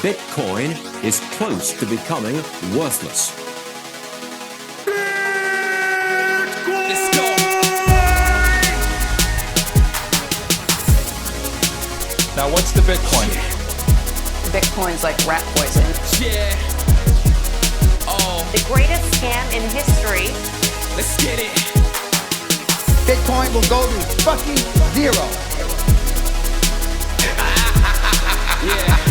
Bitcoin is close to becoming worthless. Let's go. Now, what's the Bitcoin? Bitcoin's like rat poison. Yeah. Oh. The greatest scam in history. Let's get it. Bitcoin will go to fucking zero. Yeah.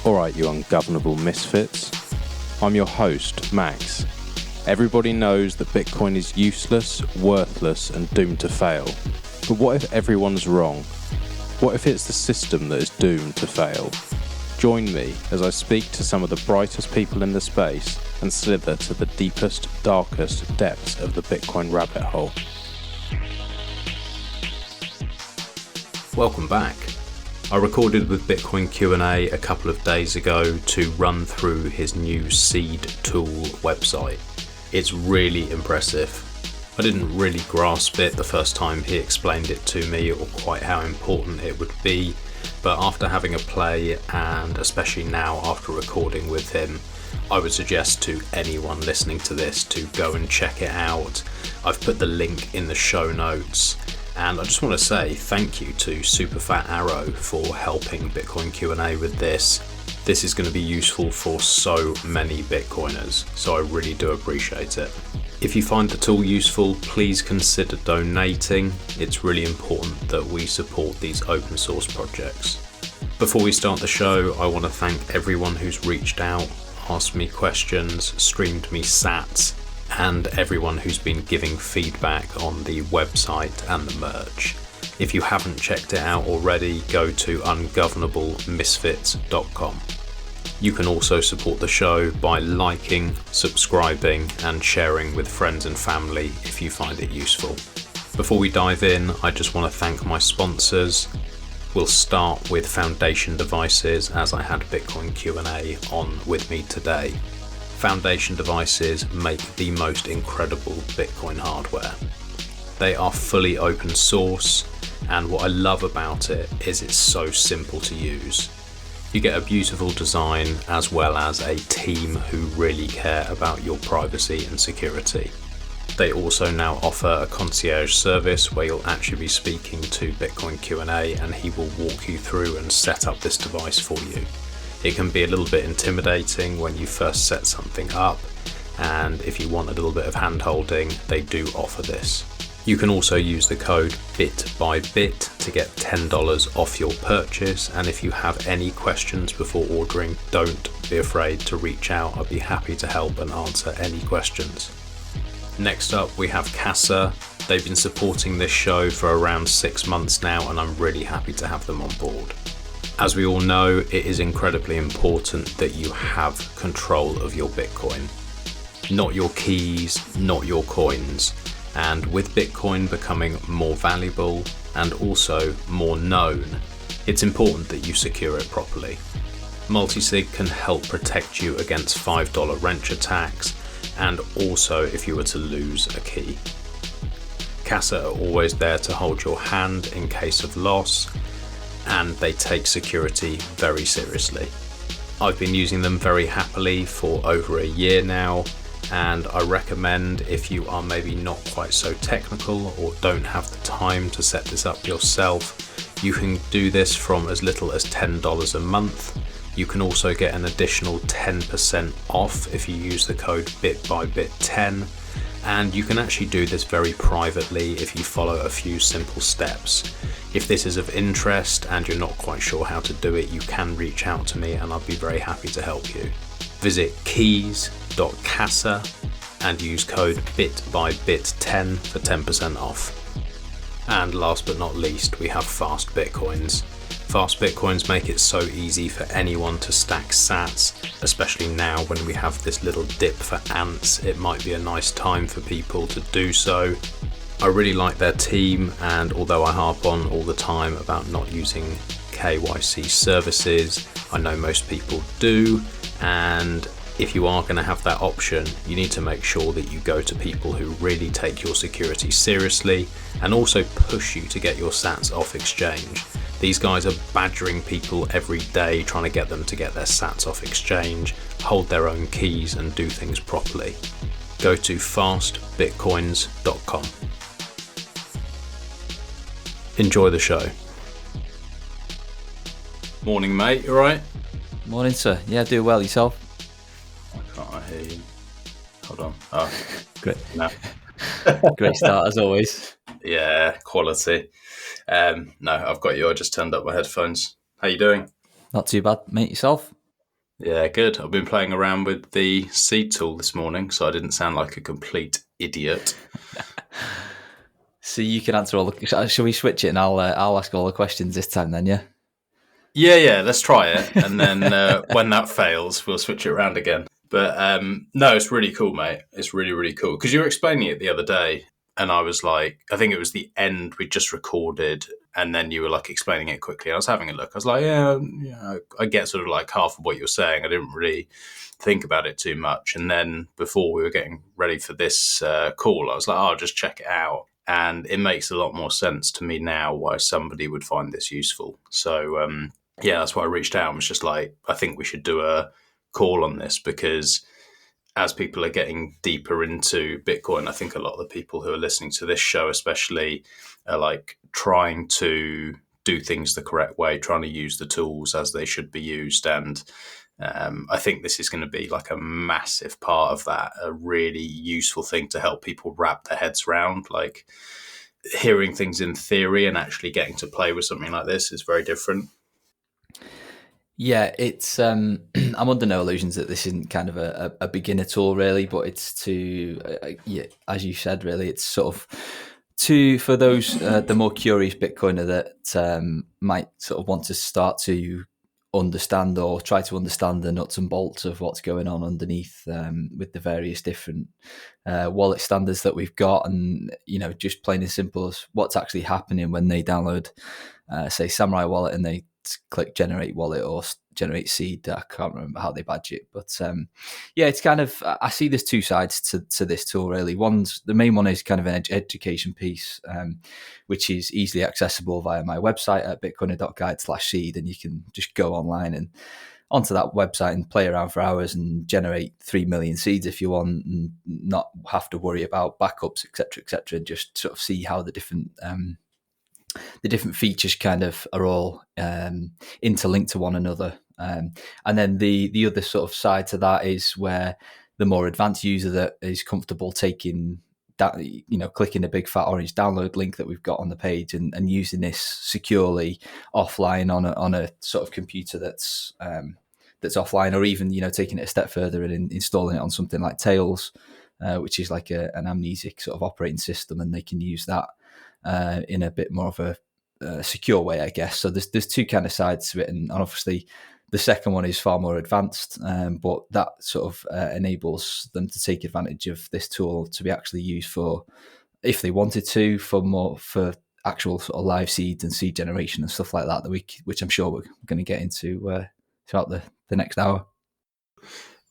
Alright, you ungovernable misfits. I'm your host, Max. Everybody knows that Bitcoin is useless, worthless, and doomed to fail. But what if everyone's wrong? What if it's the system that is doomed to fail? Join me as I speak to some of the brightest people in the space and slither to the deepest, darkest depths of the Bitcoin rabbit hole. Welcome back. I recorded with Bitcoin QNA a couple of days ago to run through his new seed tool website. It's really impressive. I didn't really grasp it the first time he explained it to me or quite how important it would be, but after having a play and especially now after recording with him, I would suggest to anyone listening to this to go and check it out. I've put the link in the show notes. And I just want to say thank you to Superfat Arrow for helping Bitcoin Q&A with this. This is going to be useful for so many Bitcoiners, so I really do appreciate it. If you find the tool useful, please consider donating. It's really important that we support these open source projects. Before we start the show, I want to thank everyone who's reached out, asked me questions, streamed me sats, and everyone who's been giving feedback on the website and the merch. If you haven't checked it out already, go to ungovernablemisfits.com. You can also support the show by liking, subscribing, and sharing with friends and family if you find it useful. Before we dive in, I just want to thank my sponsors. We'll start with Foundation Devices, as I had Bitcoin Q&A on with me today. Foundation Devices make the most incredible Bitcoin hardware. They are fully open source, and what I love about it is it's so simple to use. You get a beautiful design as well as a team who really care about your privacy and security. They also now offer a concierge service where you'll actually be speaking to Bitcoin Q&A and he will walk you through and set up this device for you. It can be a little bit intimidating when you first set something up, and if you want a little bit of hand holding, they do offer this. You can also use the code BITBYBIT to get $10 off your purchase, and if you have any questions before ordering, don't be afraid to reach out. I'll be happy to help and answer any questions. Next up, we have Casa. They've been supporting this show for around 6 months now, and I'm really happy to have them on board. As we all know, it is incredibly important that you have control of your Bitcoin. Not your keys, not your coins. And with Bitcoin becoming more valuable and also more known, it's important that you secure it properly. Multisig can help protect you against $5 wrench attacks and also if you were to lose a key. Casa are always there to hold your hand in case of loss, and they take security very seriously. I've been using them very happily for over a year now, and I recommend if you are maybe not quite so technical or don't have the time to set this up yourself, you can do this from as little as $10 a month. You can also get an additional 10% off if you use the code BITBYBIT10, and you can actually do this very privately if you follow a few simple steps. If this is of interest and you're not quite sure how to do it, you can reach out to me and I'll be very happy to help you. Visit keys.casa and use code BITBYBIT10 for 10% off. And last but not least, we have Fast Bitcoins. Fast Bitcoins make it so easy for anyone to stack sats, especially now when we have this little dip for ants. It might be a nice time for people to do so. I really like their team, and although I harp on all the time about not using KYC services, I know most people do, and if you are going to have that option, you need to make sure that you go to people who really take your security seriously and also push you to get your sats off exchange. These guys are badgering people every day, trying to get them to get their sats off exchange, hold their own keys and do things properly. Go to fastbitcoins.com. Enjoy the show. Morning, mate. You alright? Morning, sir. Yeah, do well. Yourself? I can't hear you. Hold on. Oh, Great. no. Great start, as always. Yeah, quality. No, I've got you. I just turned up my headphones. How you doing? Not too bad, mate. Yourself? Yeah, good. I've been playing around with the seed tool this morning, so I didn't sound like a complete idiot. So you can answer all the... Shall we switch it and I'll ask all the questions this time then, yeah? Yeah, let's try it. And then when that fails, we'll switch it around again. But no, it's really cool, mate. It's really, really cool. Because you were explaining it the other day, and I was like, I think it was the end we just recorded, and then you were like explaining it quickly. I was having a look. I was like, yeah, I get sort of like half of what you're saying. I didn't really think about it too much. And then before we were getting ready for this call, I was like, I'll just check it out. And it makes a lot more sense to me now why somebody would find this useful. So, yeah, that's why I reached out and was just like, I think we should do a call on this, because as people are getting deeper into Bitcoin, I think a lot of the people who are listening to this show especially are like trying to do things the correct way, trying to use the tools as they should be used. And I think this is going to be like a massive part of that, a really useful thing to help people wrap their heads around. Like hearing things in theory and actually getting to play with something like this is very different. Yeah, it's... I'm under no illusions that this isn't kind of a beginner tool, really, but it's to... yeah, as you said, really, it's sort of for those, the more curious Bitcoiner that might sort of want to start to understand or try to understand the nuts and bolts of what's going on underneath with the various different wallet standards that we've got, and just plain and simple as what's actually happening when they download say Samurai Wallet and they click generate wallet or generate seed. I can't remember how they badge it, but yeah, it's kind of, I see there's two sides to this tool, really. The main one is kind of an education piece, which is easily accessible via my website at bitcoiner.guide/seed, and you can just go online and onto that website and play around for hours and generate 3 million seeds if you want, and not have to worry about backups, etc., and just sort of see how the different features kind of are all interlinked to one another. And then the other sort of side to that is where the more advanced user that is comfortable taking that, clicking the big fat orange download link that we've got on the page and using this securely offline on a sort of computer that's offline, or even taking it a step further and installing it on something like Tails, which is like an amnesic sort of operating system, and they can use that in a bit more of a secure way, I guess. So there's two kind of sides to it, and obviously the second one is far more advanced, but that sort of enables them to take advantage of this tool to be actually used for, if they wanted to, for actual sort of live seeds and seed generation and stuff like that, which I'm sure we're going to get into throughout the next hour.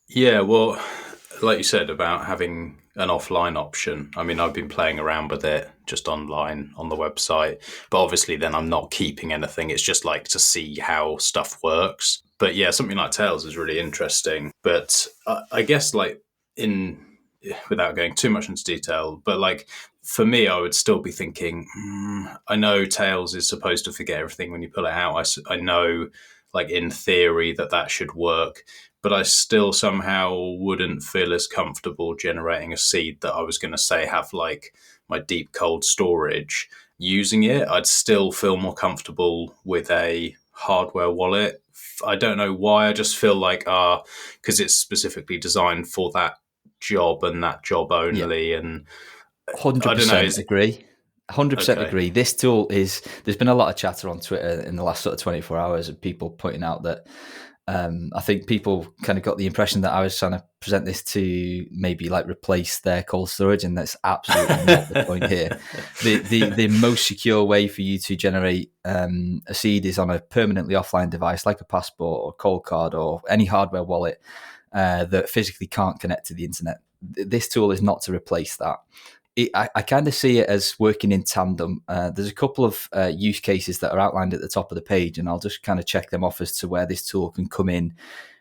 Yeah, well, like you said about having an offline option, I mean, I've been playing around with it just online on the website, but obviously then I'm not keeping anything. It's just like to see how stuff works. But yeah, something like Tails is really interesting. But I guess without going too much into detail, but like for me, I would still be thinking, I know Tails is supposed to forget everything when you pull it out. I know, like in theory, that should work. But I still somehow wouldn't feel as comfortable generating a seed that I was going to say have like my deep cold storage using it. I'd still feel more comfortable with a hardware wallet. I don't know why. I just feel like, because it's specifically designed for that job and that job only. Yeah. And 100% agree. 100% agree. This tool there's been a lot of chatter on Twitter in the last sort of 24 hours of people pointing out that I think people kind of got the impression that I was trying to present this to maybe like replace their cold storage, and that's absolutely not the point here. The most secure way for you to generate a seed is on a permanently offline device like a passport or cold card or any hardware wallet. that physically can't connect to the internet. This tool is not to replace that. I kind of see it as working in tandem. There's a couple of use cases that are outlined at the top of the page, and I'll just kind of check them off as to where this tool can come in,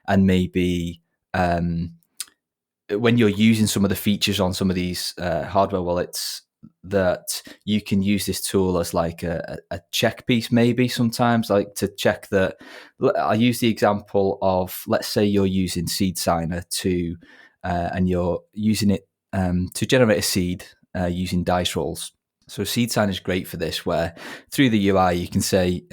and maybe when you're using some of the features on some of these hardware wallets, that you can use this tool as like a check piece, maybe sometimes, like to check that. I'll use the example of, let's say you're using Seed Signer to, and you're using it to generate a seed using dice rolls. So Seed Signer is great for this, where through the UI you can say,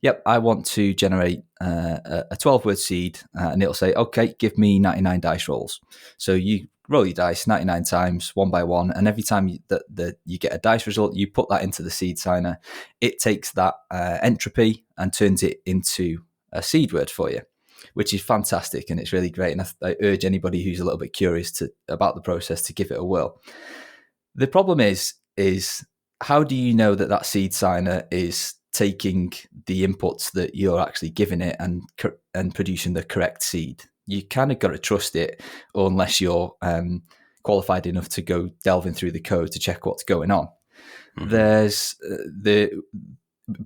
yep, I want to generate a 12-word seed, and it'll say, okay, give me 99 dice rolls. So you roll your dice 99 times, one by one, and every time you get a dice result, you put that into the Seed Signer. It takes that entropy and turns it into a seed word for you, which is fantastic, and it's really great. And I urge anybody who's a little bit curious about the process to give it a whirl. The problem is how do you know that Seed Signer is taking the inputs that you're actually giving it and producing the correct seed? You kind of got to trust it, unless you're qualified enough to go delving through the code to check what's going on. Mm-hmm.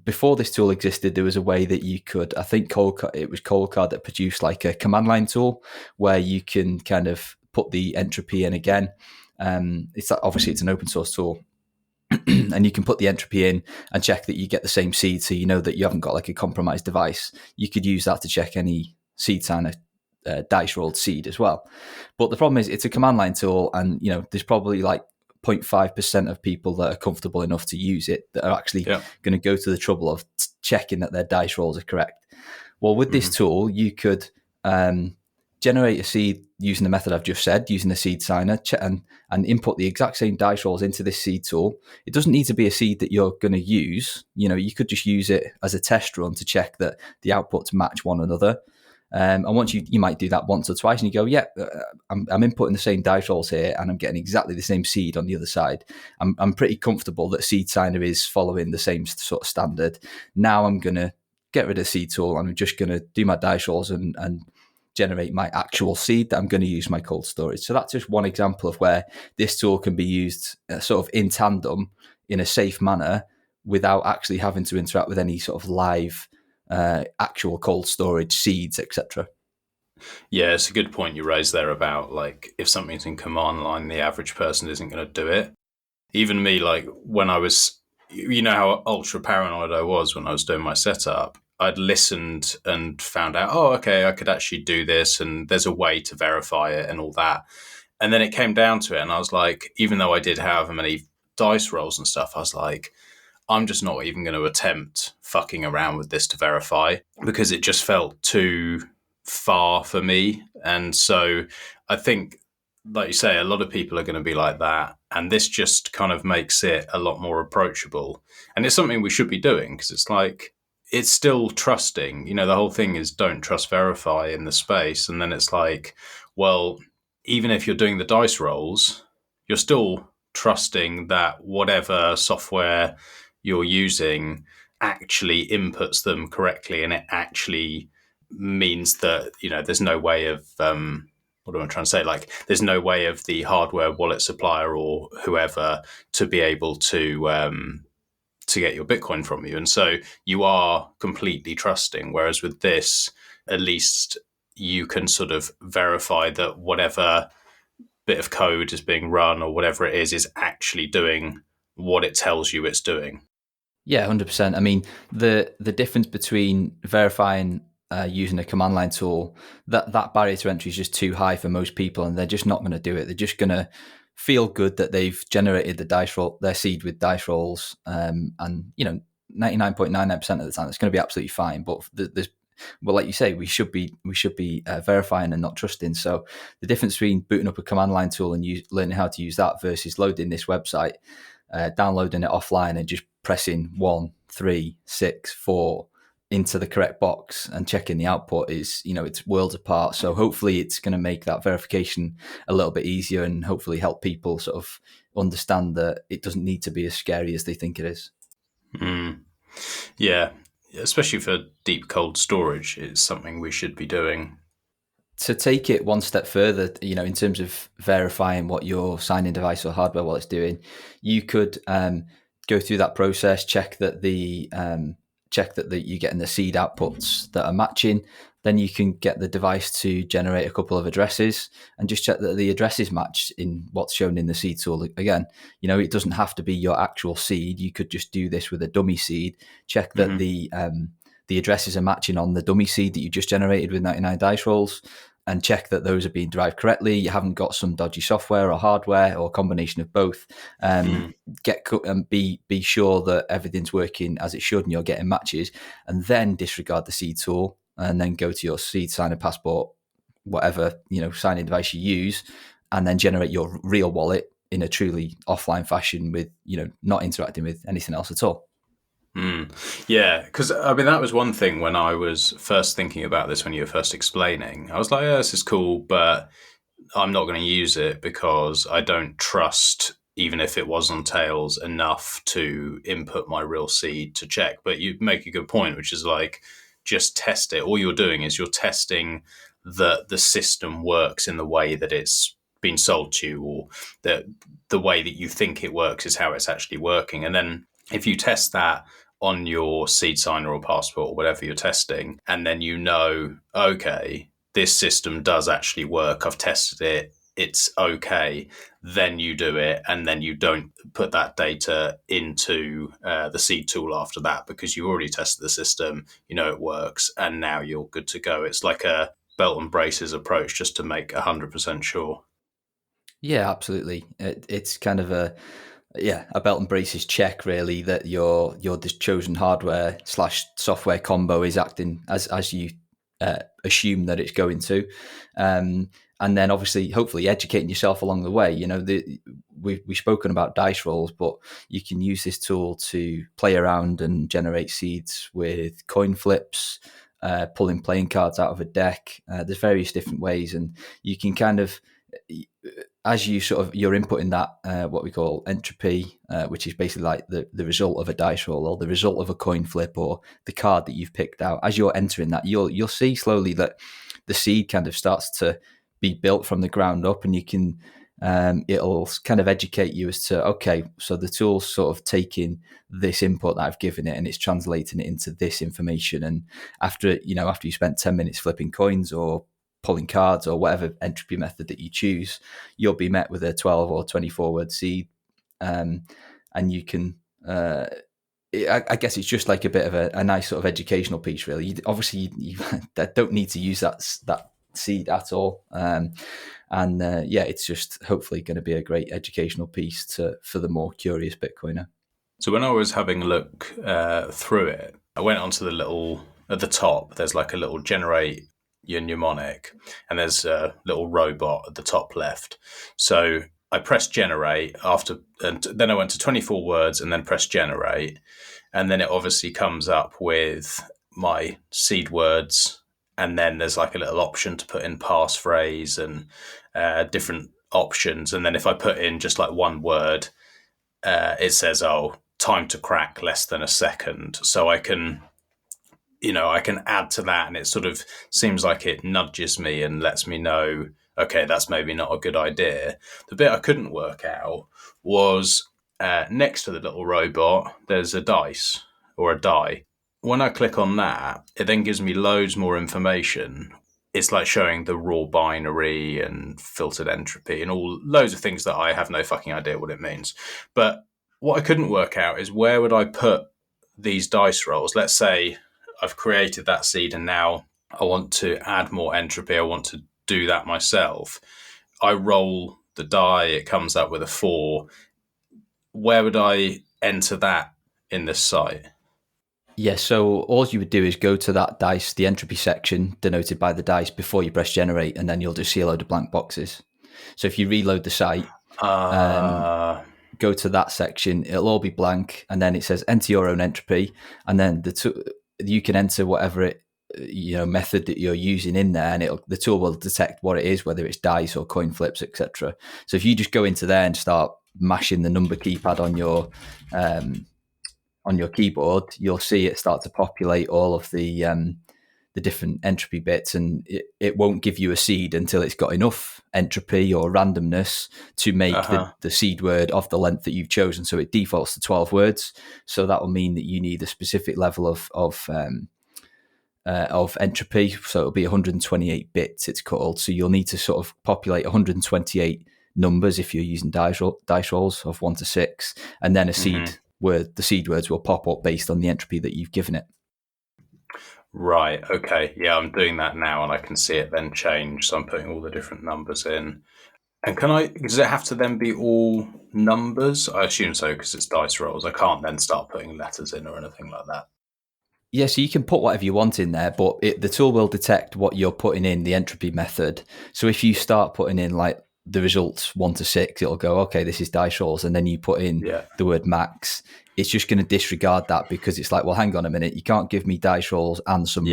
Before this tool existed, there was a way that you could, I think it was Coldcard that produced like a command line tool where you can kind of put the entropy in again. It's an open source tool. And you can put the entropy in and check that you get the same seed, so you know that you haven't got like a compromised device. You could use that to check any Seed Signer dice rolled seed as well. But the problem is it's a command line tool, and there's probably like 0.5% of people that are comfortable enough to use it that are actually going to go to the trouble of checking that their dice rolls are correct. Well, with this tool, you could generate a seed using the method I've just said, using a Seed Signer, and input the exact same dice rolls into this seed tool. It doesn't need to be a seed that you're going to use. You could just use it as a test run to check that the outputs match one another. And once you might do that once or twice, and you go, I'm inputting the same dice rolls here, and I'm getting exactly the same seed on the other side. I'm pretty comfortable that Seed Signer is following the same sort of standard. Now I'm going to get rid of the seed tool, and I'm just going to do my dice rolls and generate my actual seed that I'm going to use my cold storage. So that's just one example of where this tool can be used sort of in tandem in a safe manner without actually having to interact with any sort of live actual cold storage seeds, etc. Yeah, it's a good point you raised there about like if something's in command line, the average person isn't going to do it. Even me, like when I was, how ultra paranoid I was when I was doing my setup, I'd listened and found out, oh, okay, I could actually do this, and there's a way to verify it and all that. And then it came down to it, and I was like, even though I did however many dice rolls and stuff, I was like, I'm just not even going to attempt fucking around with this to verify, because it just felt too far for me. And so I think, like you say, a lot of people are going to be like that. And this just kind of makes it a lot more approachable. And it's something we should be doing, because it's like, it's still trusting. The whole thing is don't trust, verify in the space. And then it's like, well, even if you're doing the dice rolls, you're still trusting that whatever software you're using actually inputs them correctly, and it actually means that there's no way of what am I trying to say? Like, there's no way of the hardware wallet supplier or whoever to be able to get your Bitcoin from you, and so you are completely trusting. Whereas with this, at least you can sort of verify that whatever bit of code is being run or whatever it is actually doing what it tells you it's doing. Yeah, 100%. I mean, the difference between verifying using a command line tool, that barrier to entry is just too high for most people, and they're just not going to do it. They're just going to feel good that they've generated their seed with dice rolls, and 99.99% of the time it's going to be absolutely fine. But well, like you say, we should be verifying and not trusting. So the difference between booting up a command line tool and learning how to use that versus loading this website, downloading it offline and just pressing 1, 3, 6, 4 into the correct box and checking the output is, it's worlds apart. So hopefully it's going to make that verification a little bit easier, and hopefully help people sort of understand that it doesn't need to be as scary as they think it is. Yeah, especially for deep cold storage, it's something we should be doing. to take it one step further, in terms of verifying what your signing device or hardware wallet's doing, you could go through that process, check that you're getting the seed outputs that are matching. Then you can get the device to generate a couple of addresses and just check that the addresses match in what's shown in the seed tool. Again, it doesn't have to be your actual seed. You could just do this with a dummy seed, check that the addresses are matching on the dummy seed that you just generated with 99 dice rolls, and check that those are being derived correctly. You haven't got some dodgy software or hardware or combination of both. Be sure that everything's working as it should and you're getting matches, and then disregard the seed tool and then go to your seed signer passport, whatever signing device you use, and then generate your real wallet in a truly offline fashion with not interacting with anything else at all. Yeah, because that was one thing when I was first thinking about this, when you were first explaining. I was like, this is cool, but I'm not going to use it because I don't trust, even if it was on Tails, enough to input my real seed to check. But you make a good point, which is like, just test it. All you're doing is you're testing that the system works in the way that it's been sold to you, or that the way that you think it works is how it's actually working. And then if you test that on your seed signer or passport or whatever you're testing, and then okay, this system does actually work, I've tested it, it's okay, then you do it, and then you don't put that data into the seed tool after that, because you already tested the system, it works, and now you're good to go. It's like a belt and braces approach, just to make 100% sure. Yeah, absolutely. It's kind of a belt and braces check, really, that your chosen hardware / software combo is acting as you assume that it's going to, and then obviously, hopefully, educating yourself along the way. We've spoken about dice rolls, but you can use this tool to play around and generate seeds with coin flips, pulling playing cards out of a deck. There's various different ways, and you can kind of, as you're inputting that, what we call entropy, which is basically like the result of a dice roll or the result of a coin flip or the card that you've picked out. As you're entering that, you'll see slowly that the seed kind of starts to be built from the ground up, and you can it'll kind of educate you as to, okay, so the tool's sort of taking this input that I've given it and it's translating it into this information. And after you spent 10 minutes flipping coins or pulling cards or whatever entropy method that you choose, you'll be met with a 12 or 24 word seed, and you can I guess it's just like a bit of a nice sort of educational piece, really. Obviously you don't need to use that seed at all, it's just hopefully going to be a great educational piece for the more curious Bitcoiner. So when I was having a look through it, I went onto the little, at the top there's like a little generate your mnemonic, and there's a little robot at the top left. So I pressed generate and then I went to 24 words and then pressed generate, and then it obviously comes up with my seed words, and then there's like a little option to put in passphrase and different options, and then if I put in just like one word, it says, time to crack less than a second. So I can add to that, and it sort of seems like it nudges me and lets me know, okay, that's maybe not a good idea. The bit I couldn't work out was next to the little robot, there's a dice or a die. When I click on that, it then gives me loads more information. It's like showing the raw binary and filtered entropy and all loads of things that I have no fucking idea what it means. But what I couldn't work out is, where would I put these dice rolls? Let's say I've created that seed and now I want to add more entropy. I want to do that myself. I roll the die, it comes up with a 4. Where would I enter that in this site? Yeah, so all you would do is go to that dice, the entropy section denoted by the dice, before you press generate, and then you'll just see a load of blank boxes. So if you reload the site, go to that section, it'll all be blank, and then it says enter your own entropy, and then you can enter whatever method that you're using in there, and the tool will detect what it is, whether it's dice or coin flips, etc. So if you just go into there and start mashing the number keypad on your keyboard, you'll see it start to populate all of the the different entropy bits, and it won't give you a seed until it's got enough entropy or randomness to make the seed word of the length that you've chosen. So it defaults to 12 words. So that will mean that you need a specific level of entropy. So it'll be 128 bits, it's called. So you'll need to sort of populate 128 numbers if you're using dice rolls of 1 to 6, and then a seed word. The seed words will pop up based on the entropy that you've given it. Right. Okay. Yeah, I'm doing that now, and I can see it then change. So I'm putting all the different numbers in. And does it have to then be all numbers? I assume so, because it's dice rolls. I can't then start putting letters in or anything like that. Yeah, so you can put whatever you want in there, but the tool will detect what you're putting in, the entropy method. So if you start putting in like the results 1 to 6, it'll go, okay, this is dice rolls. And then you put in the word max. It's just going to disregard that because it's like, well, hang on a minute. You can't give me dice rolls and some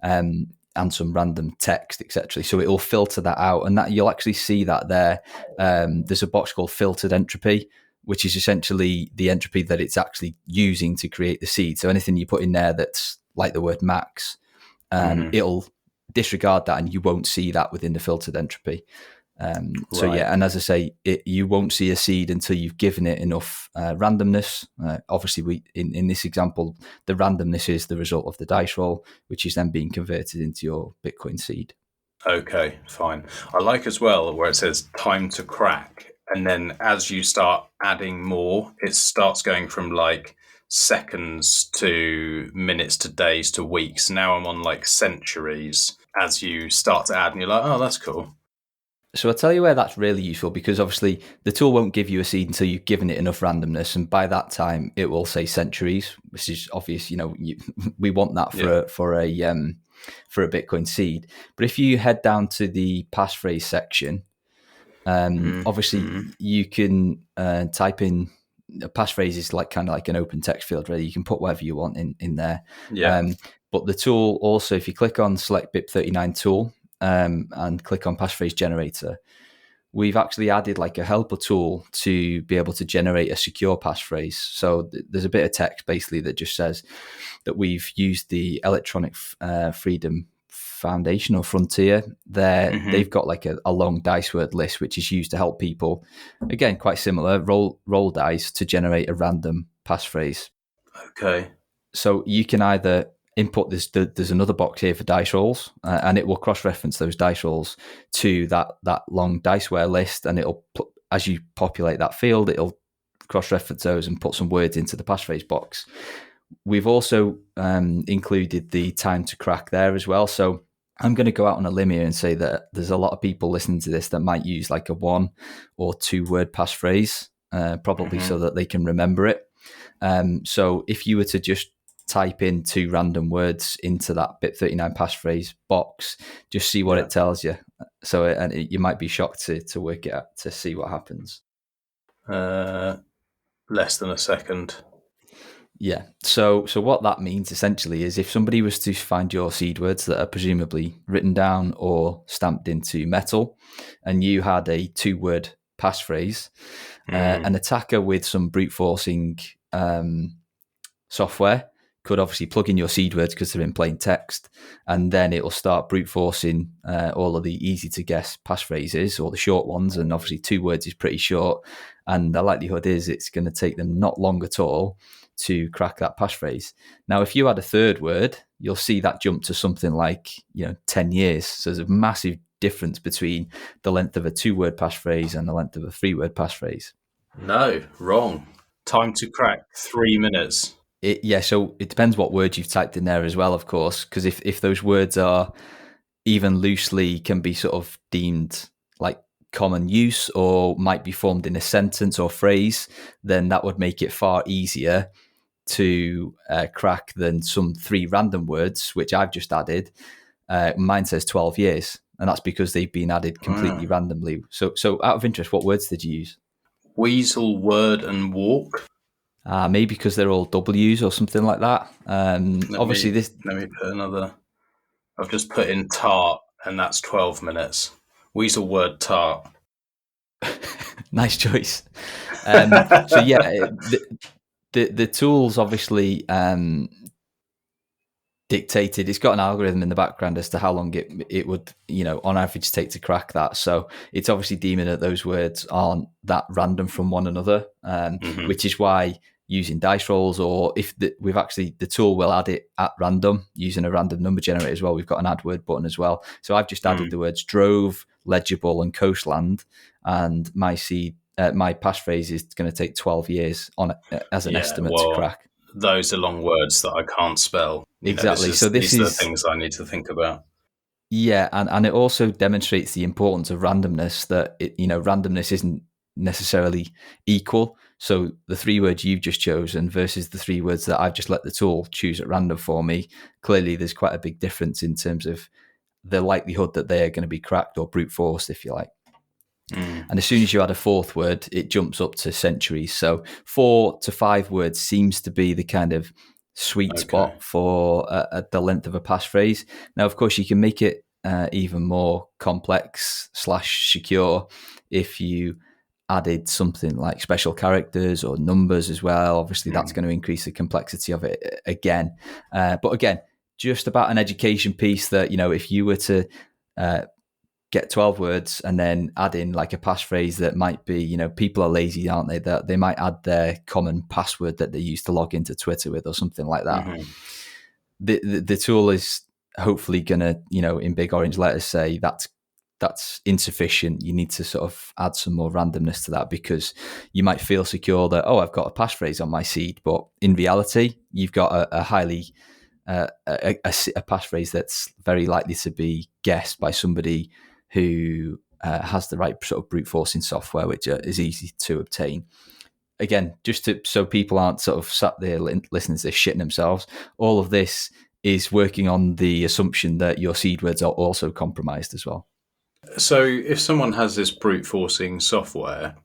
and some random text, etc. So it will filter that out, and that you'll actually see that there. There's a box called filtered entropy, which is essentially the entropy that it's actually using to create the seed. So anything you put in there that's like the word max, it'll disregard that, and you won't see that within the filtered entropy. So yeah, and as I say, you won't see a seed until you've given it enough randomness. Obviously, in this example, the randomness is the result of the dice roll, which is then being converted into your Bitcoin seed. Okay, fine. I like as well where it says time to crack, and then as you start adding more, it starts going from like seconds to minutes to days to weeks. Now I'm on like centuries as you start to add, and you're like, oh, that's cool. So I'll tell you where that's really useful, because obviously the tool won't give you a seed until you've given it enough randomness, and by that time it will say centuries, which is obvious. We want that for a Bitcoin seed. But if you head down to the passphrase section, obviously you can type in a passphrase is like kind of like an open text field, really. You can put whatever you want in there. But the tool also, if you click on select BIP39 tool, and click on passphrase generator, we've actually added like a helper tool to be able to generate a secure passphrase. So there's a bit of text basically that just says that we've used the Electronic Freedom Foundation or Frontier. They've got like a long dice word list, which is used to help people, again, quite similar, roll dice to generate a random passphrase. Okay. So you can either input this. There's another box here for dice rolls, and it will cross-reference those dice rolls to that long diceware list, and it'll as you populate that field, it'll cross-reference those and put some words into the passphrase box. We've also included the time to crack there as well. So I'm going to go out on a limb here and say that there's a lot of people listening to this that might use like a 1 or 2 word passphrase, probably so that they can remember it. So if you were to just type in 2 random words into that BIP39 passphrase box, just see what it tells you. So you might be shocked to work it out, to see what happens. Less than a second. Yeah. So what that means essentially is if somebody was to find your seed words that are presumably written down or stamped into metal, and you had a 2-word passphrase, an attacker with some brute forcing software could obviously plug in your seed words because they're in plain text, and then it will start brute forcing all of the easy to guess passphrases, or the short ones. And obviously 2 words is pretty short, and the likelihood is it's going to take them not long at all to crack that passphrase. Now, if you had a 3rd word, you'll see that jump to something like 10 years. So there's a massive difference between the length of a 2-word passphrase and the length of a 3-word passphrase. No, wrong. Time to crack 3 minutes. So it depends what word you've typed in there as well, of course, because if those words are even loosely can be sort of deemed like common use or might be formed in a sentence or phrase, then that would make it far easier to crack than some 3 random words, which I've just added. Mine says 12 years, and that's because they've been added completely randomly. So out of interest, what words did you use? Weasel, word, and walk. Maybe because they're all W's or something like that. Let me put another. I've just put in tart, and that's 12 minutes. Weasel, word, tart. Nice choice. So yeah, the tools obviously dictated. It's got an algorithm in the background as to how long it would, on average take to crack that. So it's obviously deeming that those words aren't that random from one another, which is why using dice rolls, or if the tool will add it at random using a random number generator as well. We've got an add word button as well. So I've just added the words drove, legible, and coastland, and my passphrase is going to take 12 years on as an estimate to crack. Those are long words that I can't spell. Exactly. These are the things I need to think about. Yeah, and it also demonstrates the importance of randomness, that randomness isn't necessarily equal. So the 3 words you've just chosen versus the 3 words that I've just let the tool choose at random for me, clearly there's quite a big difference in terms of the likelihood that they are going to be cracked or brute forced, if you like. And as soon as you add a 4th word, it jumps up to centuries. So 4 to 5 words seems to be the kind of sweet spot for the length of a passphrase. Now, of course, you can make it even more complex / secure if you added something like special characters or numbers as well. Obviously, that's going to increase the complexity of it again. But again, just about an education piece that, if you were to get 12 words and then add in like a passphrase that might be, people are lazy, aren't they? That they might add their common password that they use to log into Twitter with or something like that. The tool is hopefully going to, in big orange letters say that's insufficient. You need to sort of add some more randomness to that, because you might feel secure that, I've got a passphrase on my seed, but in reality, you've got a highly a passphrase that's very likely to be guessed by somebody who has the right sort of brute forcing software, which is easy to obtain. Again, just so people aren't sort of sat there listening to this shitting themselves, all of this is working on the assumption that your seed words are also compromised as well. So if someone has this brute forcing software,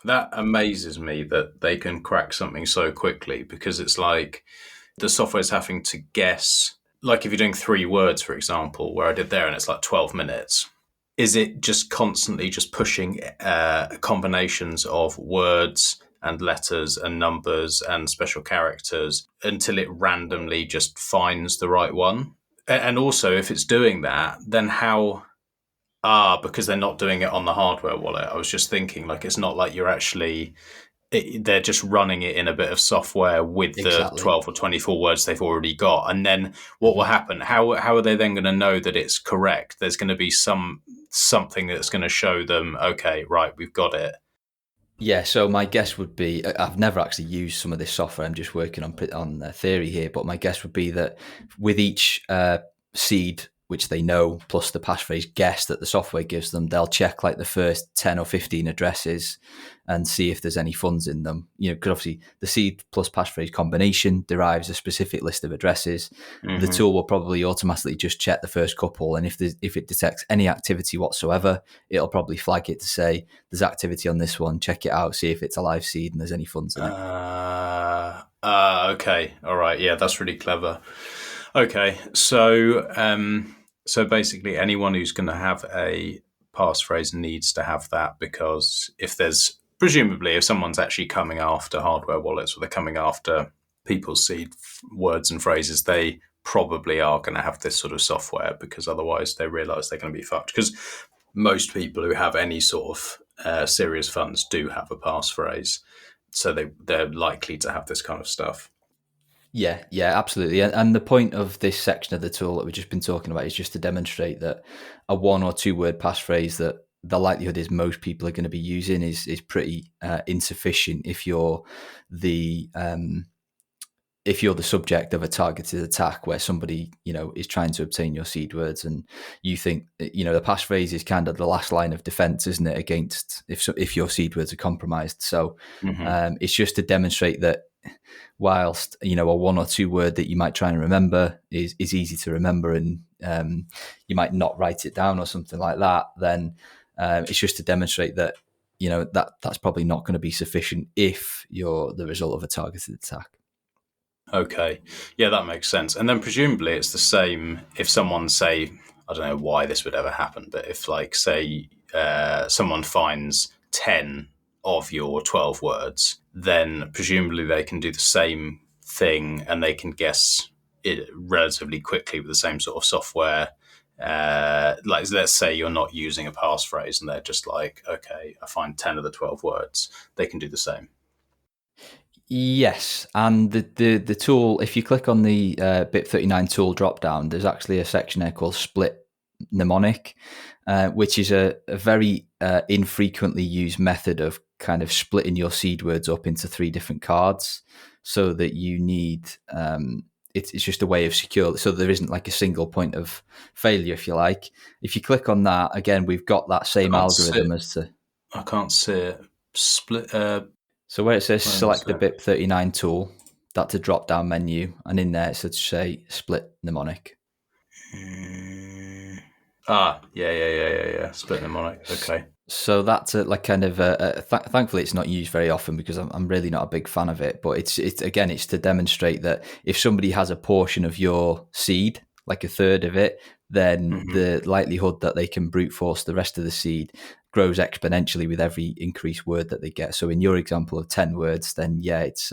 that amazes me that they can crack something so quickly, because it's like the software's having to guess, like if you're doing 3 words, for example, where I did there, and it's like 12 minutes. Is it just constantly just pushing combinations of words and letters and numbers and special characters until it randomly just finds the right one? And also, if it's doing that, then how... because they're not doing it on the hardware wallet. I was just thinking, like, it's not like you're actually... they're just running it in a bit of software with the 12 or 24 words they've already got. And then what will happen? How are they then going to know that it's correct? There's going to be something that's going to show them, okay, right, we've got it. Yeah, so my guess would be, I've never actually used some of this software. I'm just working on theory here, but my guess would be that with each seed, which they know, plus the passphrase guess that the software gives them, they'll check like the first 10 or 15 addresses and see if there's any funds in them. Because obviously the seed plus passphrase combination derives a specific list of addresses. The tool will probably automatically just check the first couple, and if it detects any activity whatsoever, it'll probably flag it to say there's activity on this one, check it out, see if it's a live seed and there's any funds in it. Okay, all right, yeah, that's really clever. Okay, so basically anyone who's going to have a passphrase needs to have that, because presumably if someone's actually coming after hardware wallets, or they're coming after people's seed words and phrases, they probably are going to have this sort of software, because otherwise they realize they're going to be fucked. Because most people who have any sort of serious funds do have a passphrase, so they're likely to have this kind of stuff. Yeah, absolutely. And the point of this section of the tool that we've just been talking about is just to demonstrate that a 1 or 2 word passphrase that the likelihood is most people are going to be using is pretty insufficient if you're the subject of a targeted attack where somebody, is trying to obtain your seed words, and you think, the passphrase is kind of the last line of defense, isn't it, against if your seed words are compromised. So it's just to demonstrate that whilst, a 1 or 2 word that you might try and remember is easy to remember, and you might not write it down or something like that, then it's just to demonstrate that, that's probably not going to be sufficient if you're the result of a targeted attack. Okay. Yeah, that makes sense. And then presumably it's the same if someone, say, I don't know why this would ever happen, but if, like, say, someone finds 10 of your 12 words, then presumably they can do the same thing and they can guess, it relatively quickly with the same sort of software. Like, let's say you're not using a passphrase and they're just like, okay, I find 10 of the 12 words. They can do the same. Yes, and the tool, if you click on the BIP39 tool drop down, there's actually a section there called Split Mnemonic, which is a very infrequently used method of kind of splitting your seed words up into 3 different cards, so that you need it's just a way of secure, so there isn't like a single point of failure, if you like. If you click on that again, we've got that same algorithm as to. I can't see it. Split. So where it says select the BIP39 tool, that's a drop down menu, and in there it should say Split Mnemonic. Yeah. Split Mnemonic. Okay. So that's thankfully it's not used very often because I'm really not a big fan of it. But it's to demonstrate that if somebody has a portion of your seed, like a third of it, then the likelihood that they can brute force the rest of the seed grows exponentially with every increased word that they get. So in your example of 10 words, then yeah, it's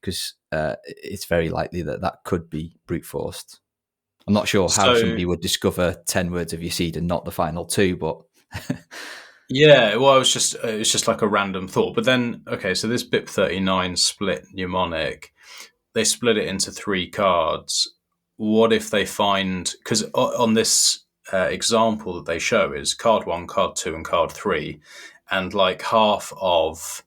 because it's very likely that could be brute forced. I'm not sure how somebody would discover 10 words of your seed and not the final 2, but yeah, well, it was just like a random thought. But then, okay, so this BIP39 split mnemonic, they split it into 3 cards. What if they find, because on this example that they show is card 1, card 2, and card 3, and like half of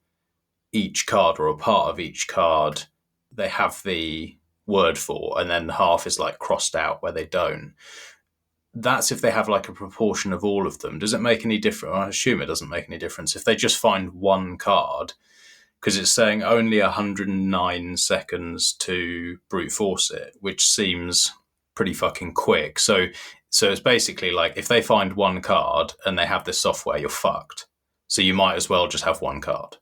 each card or a part of each card they have the word for, and then half is like crossed out where they don't. That's if they have like a proportion of all of them. Does it make any difference? I assume it doesn't make any difference if they just find one card, because it's saying only 109 seconds to brute force it, which seems pretty fucking quick. So it's basically like if they find one card and they have this software, you're fucked. So you might as well just have one card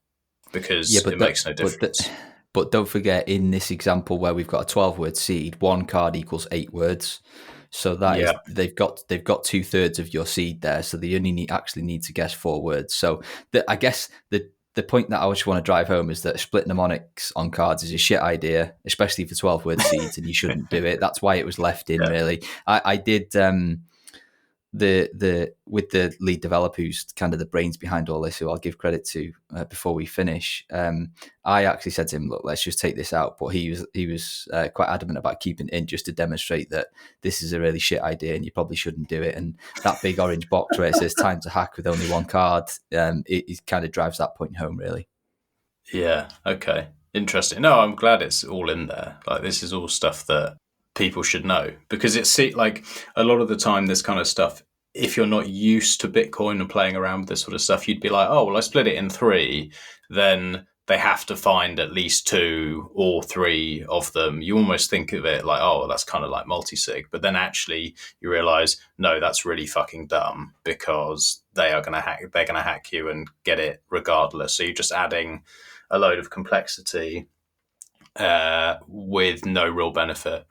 because it makes no difference. But don't forget, in this example where we've got a 12-word seed, one card equals 8 words. So that is, they've got 2/3 of your seed there. So they only actually need to guess 4 words. So I guess the point that I just want to drive home is that split mnemonics on cards is a shit idea, especially for 12-word seeds, and you shouldn't do it. That's why it was left in. Really, I did with the lead developer who's kind of the brains behind all this, who I'll give credit to before we finish. I actually said to him, look, let's just take this out, but he was quite adamant about keeping it in just to demonstrate that this is a really shit idea and you probably shouldn't do it. And that big orange box where it says time to hack with only one card, it kind of drives that point home, really. Yeah, okay, interesting. No, I'm glad it's all in there. Like, this is all stuff that people should know, because it's like a lot of the time this kind of stuff, if you're not used to Bitcoin and playing around with this sort of stuff, you'd be like, oh, well, I split it in 3, then they have to find at least 2 or 3 of them. You almost think of it like, oh, well, that's kind of like multi-sig, but then actually you realize, no, that's really fucking dumb, because they're going to hack you and get it regardless. So you're just adding a load of complexity with no real benefit.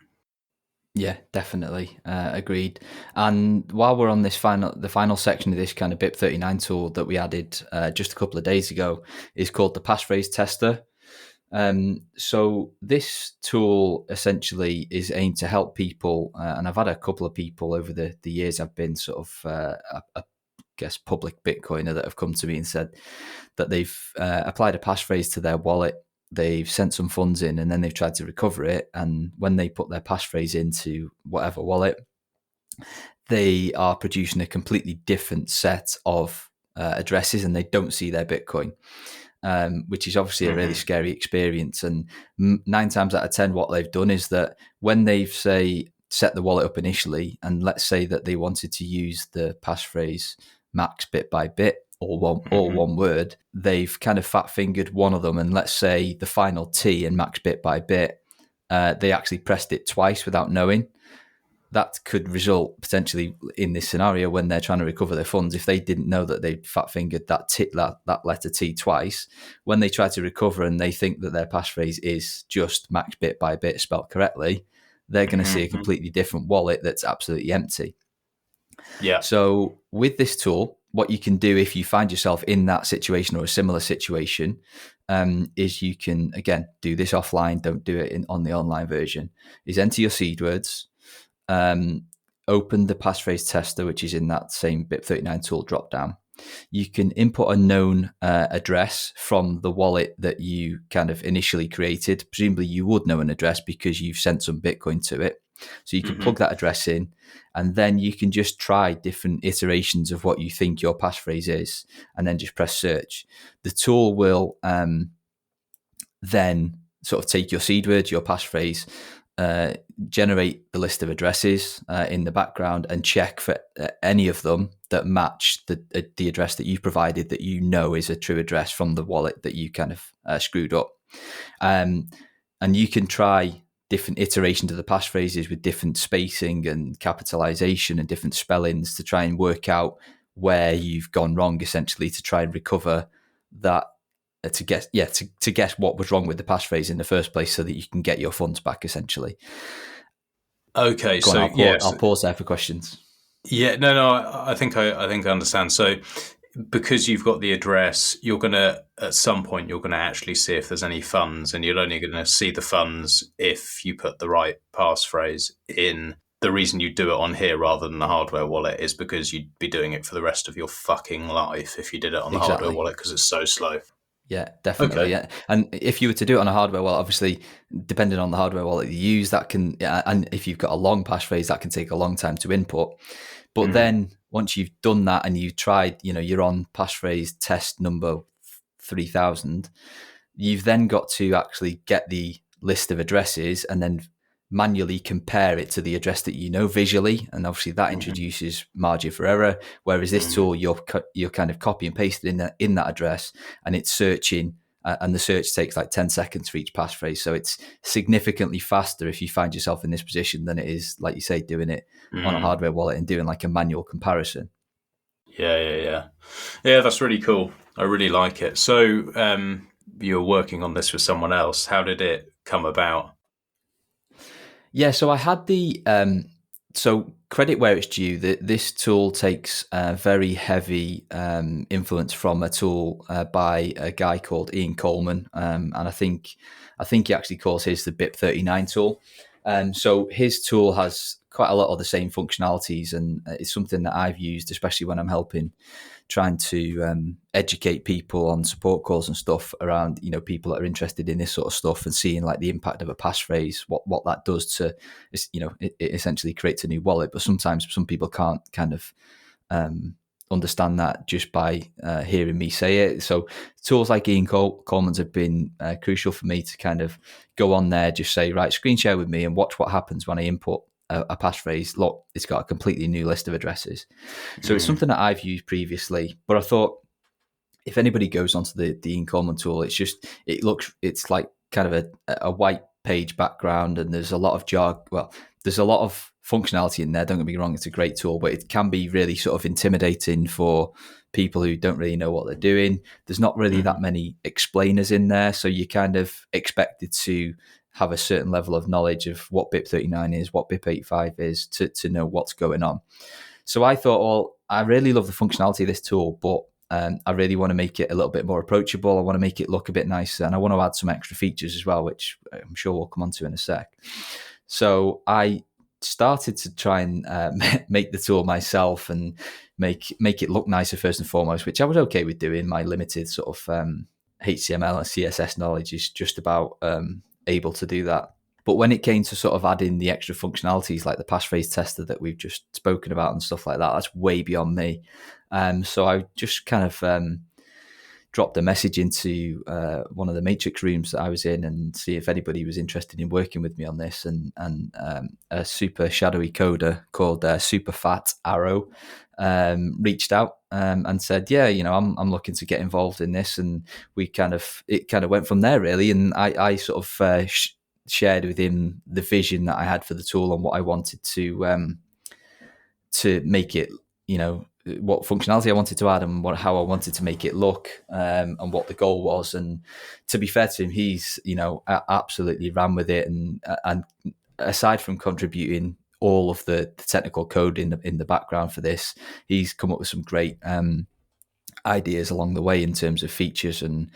Yeah, definitely. Agreed. And while we're on the final section of this kind of BIP39 tool that we added just a couple of days ago is called the Passphrase Tester. So this tool essentially is aimed to help people, and I've had a couple of people over the years I've been sort of, I guess, public Bitcoiner that have come to me and said that they've applied a passphrase to their wallet. They've sent some funds in and then they've tried to recover it. And when they put their passphrase into whatever wallet, they are producing a completely different set of addresses and they don't see their Bitcoin, which is obviously a really scary experience. And 9 times out of 10, what they've done is that when they've, say, set the wallet up initially, and let's say that they wanted to use the passphrase max bit by bit, or one word, they've kind of fat fingered one of them, and let's say the final T in max bit by bit, they actually pressed it twice without knowing. That could result potentially in this scenario when they're trying to recover their funds. If they didn't know that they'd fat fingered that letter T twice, when they try to recover and they think that their passphrase is just max bit by bit spelled correctly, they're going to see a completely different wallet that's absolutely empty. Yeah. So with this tool, what you can do if you find yourself in that situation or a similar situation is you can, again, do this offline. Don't do it on the online version. Is enter your seed words, open the passphrase tester, which is in that same BIP39 tool dropdown. You can input a known address from the wallet that you kind of initially created. Presumably you would know an address because you've sent some Bitcoin to it. So you can plug that address in, and then you can just try different iterations of what you think your passphrase is, and then just press search. The tool will then sort of take your seed words, your passphrase, generate the list of addresses in the background, and check for any of them that match the address that you've provided that you know is a true address from the wallet that you kind of screwed up. And you can try different iterations of the passphrases with different spacing and capitalization and different spellings to try and work out where you've gone wrong, essentially, to try and recover that, to guess what was wrong with the passphrase in the first place, so that you can get your funds back, essentially. Okay, I'll pause there for questions. Yeah, no, I think I understand. So, because you've got the address, you're gonna at some point you're gonna actually see if there's any funds, and you're only gonna see the funds if you put the right passphrase in. The reason you do it on here rather than the hardware wallet is because you'd be doing it for the rest of your fucking life if you did it on the hardware wallet, because it's so slow. Yeah, definitely. Okay. Yeah, and if you were to do it on a hardware wallet, obviously, depending on the hardware wallet you use, that can, and if you've got a long passphrase, that can take a long time to input. But then once you've done that and you've tried, you're on passphrase test number 3000, you've then got to actually get the list of addresses and then manually compare it to the address that you know visually, and obviously that introduces margin for error. Whereas this tool, you're kind of copy and pasting in that address, and it's searching, and the search takes like 10 seconds for each passphrase. So it's significantly faster if you find yourself in this position than it is, like you say, doing it on a hardware wallet and doing like a manual comparison. Yeah. That's really cool. I really like it. So you're working on this with someone else. How did it come about? Yeah, so I had the so credit where it's due. This tool takes very heavy influence from a tool by a guy called Ian Coleman, and I think he actually calls his the BIP39 tool. So his tool has quite a lot of the same functionalities, and it's something that I've used, especially when I'm trying to educate people on support calls and stuff around, people that are interested in this sort of stuff, and seeing like the impact of a passphrase, what that does to, it essentially creates a new wallet. But sometimes some people can't kind of understand that just by hearing me say it. So tools like Ian Coleman's have been crucial for me to kind of go on there, just say, right, screen share with me and watch what happens when I input a passphrase. Look, it's got a completely new list of addresses. So it's something that I've used previously, but I thought if anybody goes onto the Ian Coleman tool, it's like kind of a white page background, and there's a lot of there's a lot of functionality in there. Don't get me wrong, it's a great tool, but it can be really sort of intimidating for people who don't really know what they're doing. There's not really that many explainers in there, so you're kind of expected to have a certain level of knowledge of what BIP39 is, what BIP85 is, to know what's going on. So I thought, well, I really love the functionality of this tool, but I really want to make it a little bit more approachable. I want to make it look a bit nicer, and I want to add some extra features as well, which I'm sure we'll come on to in a sec. So I started to try and make the tool myself and make it look nicer first and foremost, which I was okay with doing. My limited sort of HTML and CSS knowledge is just about able to do that. But when it came to sort of adding the extra functionalities like the passphrase tester that we've just spoken about and stuff like that, that's way beyond me. So I just kind of dropped a message into one of the matrix rooms that I was in and see if anybody was interested in working with me on this. And a super shadowy coder called Super Fat Arrow reached out and said, yeah, I'm looking to get involved in this. And it kind of went from there, really. And I sort of shared with him the vision that I had for the tool and what I wanted to make it, what functionality I wanted to add and how I wanted to make it look, and what the goal was. And to be fair to him, he's absolutely ran with it. And aside from contributing all of the technical code in the background for this. He's come up with some great ideas along the way in terms of features and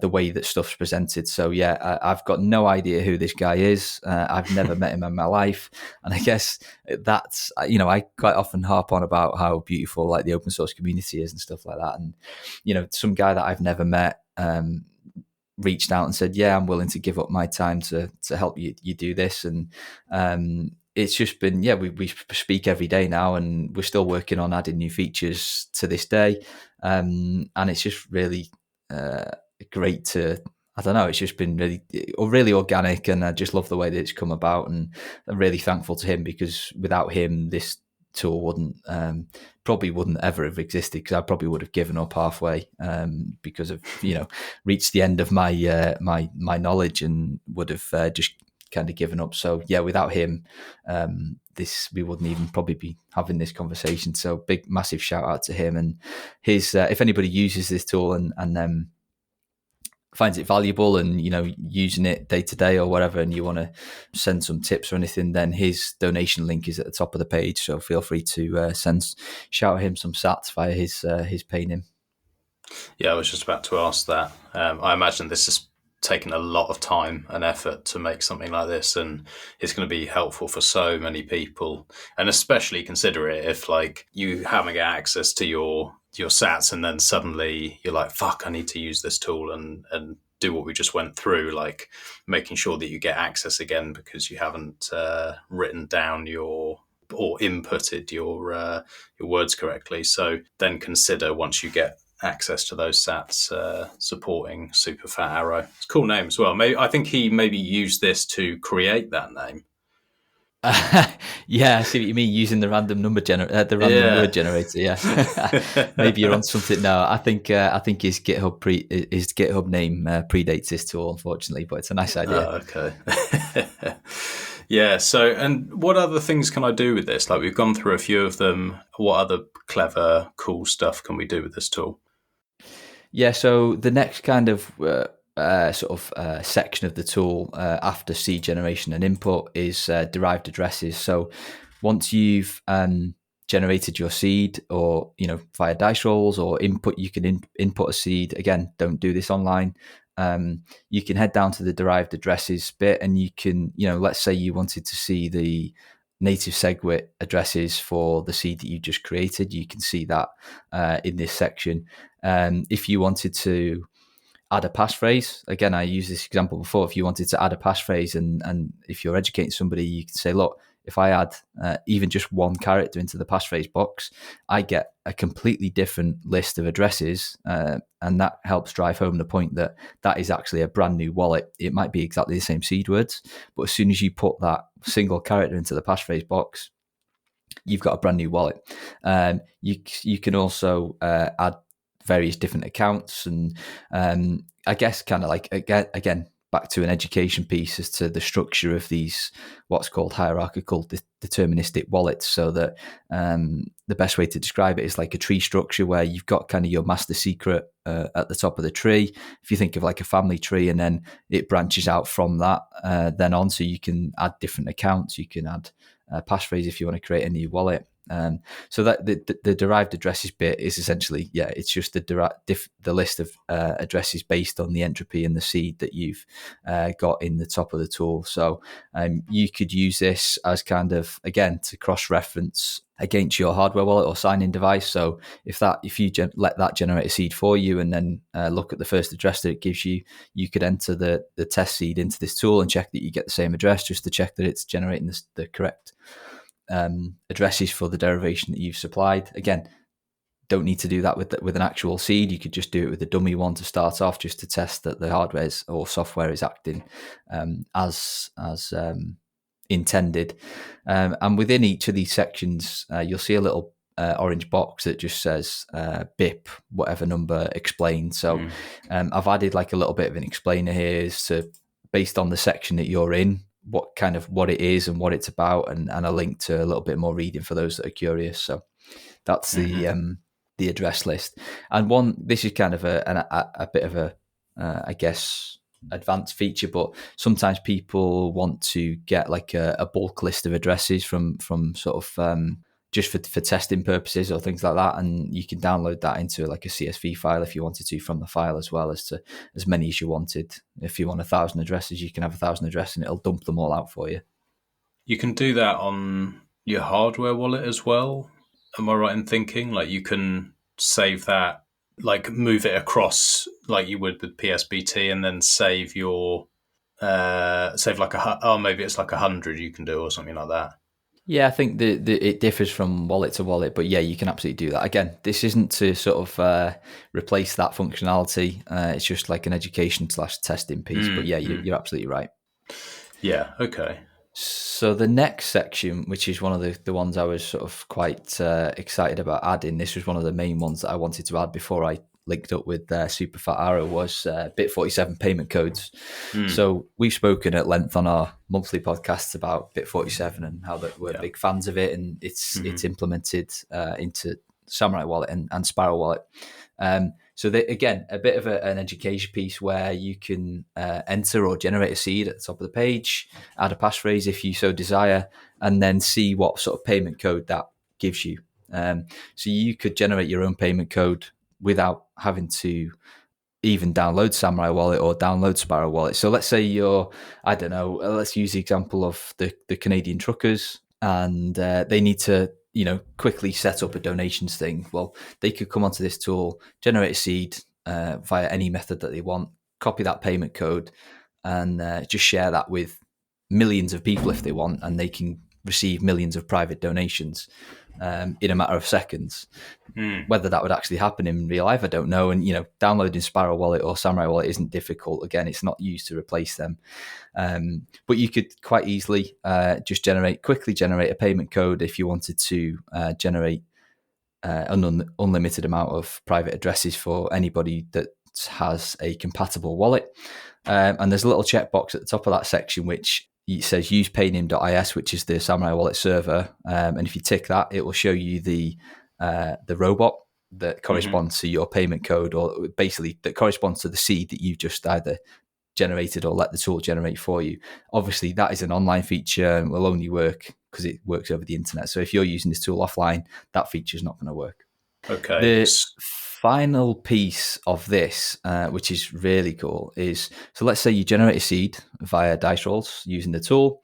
the way that stuff's presented. So yeah, I've got no idea who this guy is. I've never met him in my life, and I guess that's, I quite often harp on about how beautiful like the open source community is and stuff like that. And some guy that I've never met reached out and said, yeah, I'm willing to give up my time to help you do this. And it's just been, we speak every day now, and we're still working on adding new features to this day. And it's just really great to, I don't know, it's just been really organic, and I just love the way that it's come about. And I'm really thankful to him, because without him, this tool probably wouldn't ever have existed, because I probably would have given up halfway because of, reached the end of my my knowledge and would have just kind of given up. So yeah, without him, we wouldn't even probably be having this conversation. So big, massive shout out to him and his. If anybody uses this tool and finds it valuable and using it day to day or whatever, and you want to send some tips or anything, then his donation link is at the top of the page. So feel free to shout him some sats via his pay name. Yeah, I was just about to ask that. I imagine this has taken a lot of time and effort to make something like this, and it's going to be helpful for so many people. And especially consider it if like you haven't got access to your sats, and then suddenly you're like, fuck, I need to use this tool and do what we just went through, like making sure that you get access again because you haven't written down or inputted your words correctly. So then consider, once you get access to those sats, supporting Super Fat Arrow. It's a cool name as well. I think he maybe used this to create that name. Yeah, I see what you mean, using the random number word generator. Yeah, maybe you're on something. No, I think his GitHub name predates this tool, unfortunately, but it's a nice idea. Oh, okay. Yeah. So, and what other things can I do with this? Like, we've gone through a few of them. What other clever, cool stuff can we do with this tool? Yeah. So the next kind of section of the tool after seed generation and input is derived addresses. So once you've generated your seed, or via dice rolls or input, you can input a seed. Again, don't do this online. You can head down to the derived addresses bit, and you can, let's say you wanted to see the native SegWit addresses for the seed that you just created. You can see that in this section. If you wanted to add a passphrase, again, I used this example before. If you wanted to add a passphrase, and if you're educating somebody, you can say, look, if I add even just one character into the passphrase box, I get a completely different list of addresses. And that helps drive home the point that is actually a brand new wallet. It might be exactly the same seed words, but as soon as you put that single character into the passphrase box, you've got a brand new wallet. You can also add various different accounts, and I guess kind of like, again, back to an education piece as to the structure of these, what's called hierarchical deterministic wallets. So that the best way to describe it is like a tree structure, where you've got kind of your master secret at the top of the tree. If you think of like a family tree, and then it branches out from that then on, so you can add different accounts, you can add passphrase if you want to create a new wallet. So that the derived addresses bit is essentially, it's just the list of addresses based on the entropy and the seed that you've got in the top of the tool. So you could use this as kind of, again, to cross-reference against your hardware wallet or sign-in device. So if you let that generate a seed for you, and then look at the first address that it gives you, you could enter the test seed into this tool and check that you get the same address, just to check that it's generating the correct addresses for the derivation that you've supplied. Again, don't need to do that with an actual seed. You could just do it with a dummy one to start off, just to test that the hardware or software is acting as intended. And within each of these sections, you'll see a little orange box that just says BIP, whatever number, explain. So I've added like a little bit of an explainer here, so based on the section that you're in, what it is and what it's about, and a link to a little bit more reading for those that are curious. So that's the address list. And this is kind of a bit of a I guess advanced feature, but sometimes people want to get like a bulk list of addresses from sort of just for testing purposes or things like that, and you can download that into like a CSV file if you wanted to from the file, as well as to as many as you wanted. If you want 1,000 addresses, you can have 1,000 addresses and it'll dump them all out for you. You can do that on your hardware wallet as well. Am I right in thinking? Like you can save that, like move it across like you would with PSBT, and then save your save like maybe it's like 100 you can do or something like that. Yeah, I think it differs from wallet to wallet, but yeah, you can absolutely do that. Again, this isn't to sort of replace that functionality. It's just like an education / testing piece. But yeah, you're absolutely right. Yeah. Okay. So the next section, which is one of the ones I was sort of quite excited about adding, this was one of the main ones that I wanted to add before I linked up with Super Fat Arrow, was Bit47 payment codes. So we've spoken at length on our monthly podcasts about Bit47 and how that we're big fans of it, and it's implemented into Samurai Wallet and Sparrow Wallet. So again, a bit of an education piece where you can enter or generate a seed at the top of the page, add a passphrase if you so desire, and then see what sort of payment code that gives you. So you could generate your own payment code without having to even download Samurai Wallet or download Sparrow Wallet. So let's say let's use the example of the Canadian truckers, and they need to quickly set up a donations thing. Well, they could come onto this tool, generate a seed via any method that they want, copy that payment code, and just share that with millions of people if they want, and they can receive millions of private donations in a matter of seconds. Whether that would actually happen in real life, I don't know. And downloading Sparrow Wallet or Samurai Wallet isn't difficult. Again, it's not used to replace them, but you could quite easily just quickly generate a payment code if you wanted to generate an unlimited amount of private addresses for anybody that has a compatible wallet. And there's a little checkbox at the top of that section which it says use payname.is, which is the Samurai Wallet server, and if you tick that, it will show you the robot that corresponds to your payment code, or basically that corresponds to the seed that you've just either generated or let the tool generate for you. Obviously, that is an online feature and will only work because it works over the internet. So if you're using this tool offline, that feature is not going to work. Okay. The final piece of this, which is really cool, is so let's say you generate a seed via dice rolls using the tool.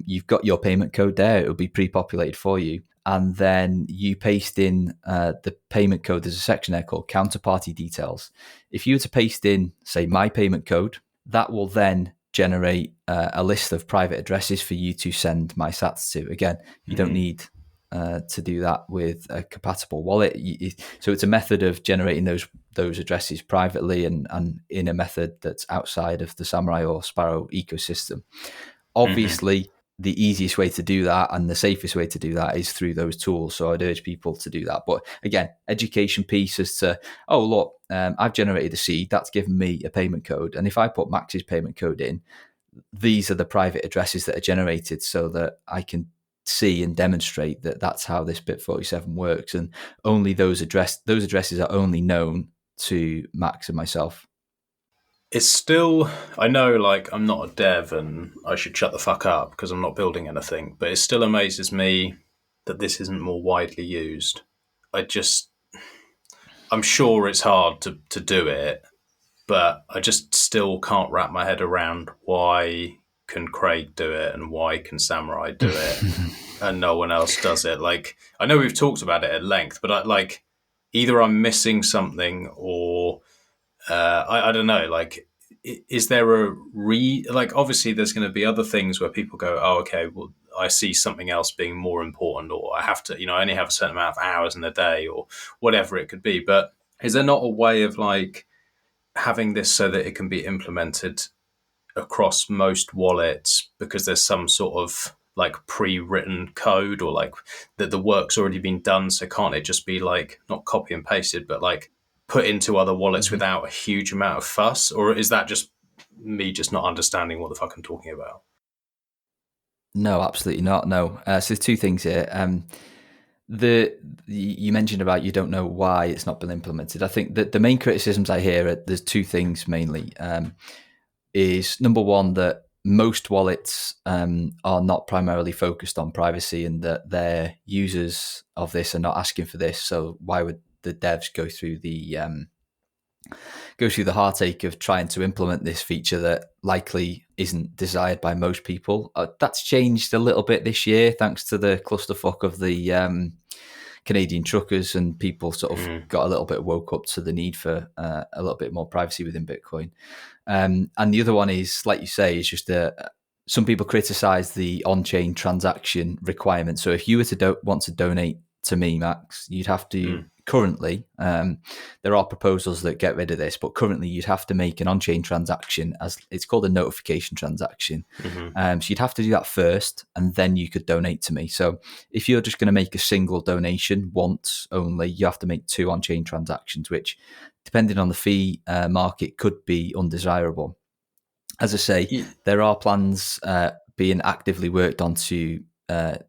You've got your payment code there; it will be pre-populated for you, and then you paste in the payment code. There's a section there called counterparty details. If you were to paste in, say, my payment code, that will then generate a list of private addresses for you to send my sats to. Again, you don't need to do that with a compatible wallet. So it's a method of generating those addresses privately and in a method that's outside of the Samurai or Sparrow ecosystem. Obviously, the easiest way to do that and the safest way to do that is through those tools. So I'd urge people to do that. But again, education piece as to, look, I've generated a seed, that's given me a payment code. And if I put Max's payment code in, these are the private addresses that are generated so that I can see and demonstrate that that's how this Bit47 works. And only those addresses are only known to Max and myself. It's still, I know, like, I'm not a dev and I should shut the fuck up because I'm not building anything, but it still amazes me that this isn't more widely used. I'm sure it's hard to do it, but I just still can't wrap my head around why can Craig do it and why can Samurai do it and no one else does it. Like, I know we've talked about it at length, but either I'm missing something or I don't know, like, is there obviously there's going to be other things where people go, oh, okay, well, I see something else being more important, or I have to, I only have a certain amount of hours in a day or whatever it could be. But is there not a way of like having this so that it can be implemented across most wallets because there's some sort of like pre-written code or like that the work's already been done? So can't it just be like not copy and pasted, but like put into other wallets without a huge amount of fuss? Or is that just me just not understanding what the fuck I'm talking about? No, absolutely not. No. So there's two things here. You mentioned about you don't know why it's not been implemented. I think that the main criticisms I hear there's two things mainly. is number one, that most wallets are not primarily focused on privacy, and that their users of this are not asking for this. So why would the devs go through the heartache of trying to implement this feature that likely isn't desired by most people? That's changed a little bit this year, thanks to the clusterfuck of the Canadian truckers, and people sort of got a little bit woke up to the need for a little bit more privacy within Bitcoin. And the other one is, like you say, is just some people criticize the on-chain transaction requirement. So if you were to want to donate to me, Max, you'd have to currently, there are proposals that get rid of this, but currently you'd have to make an on-chain transaction, as it's called a notification transaction. So you'd have to do that first, and then you could donate to me. So if you're just going to make a single donation once only, you have to make 2 on-chain transactions, which, depending on the fee market, could be undesirable. As I say, there are plans being actively worked on to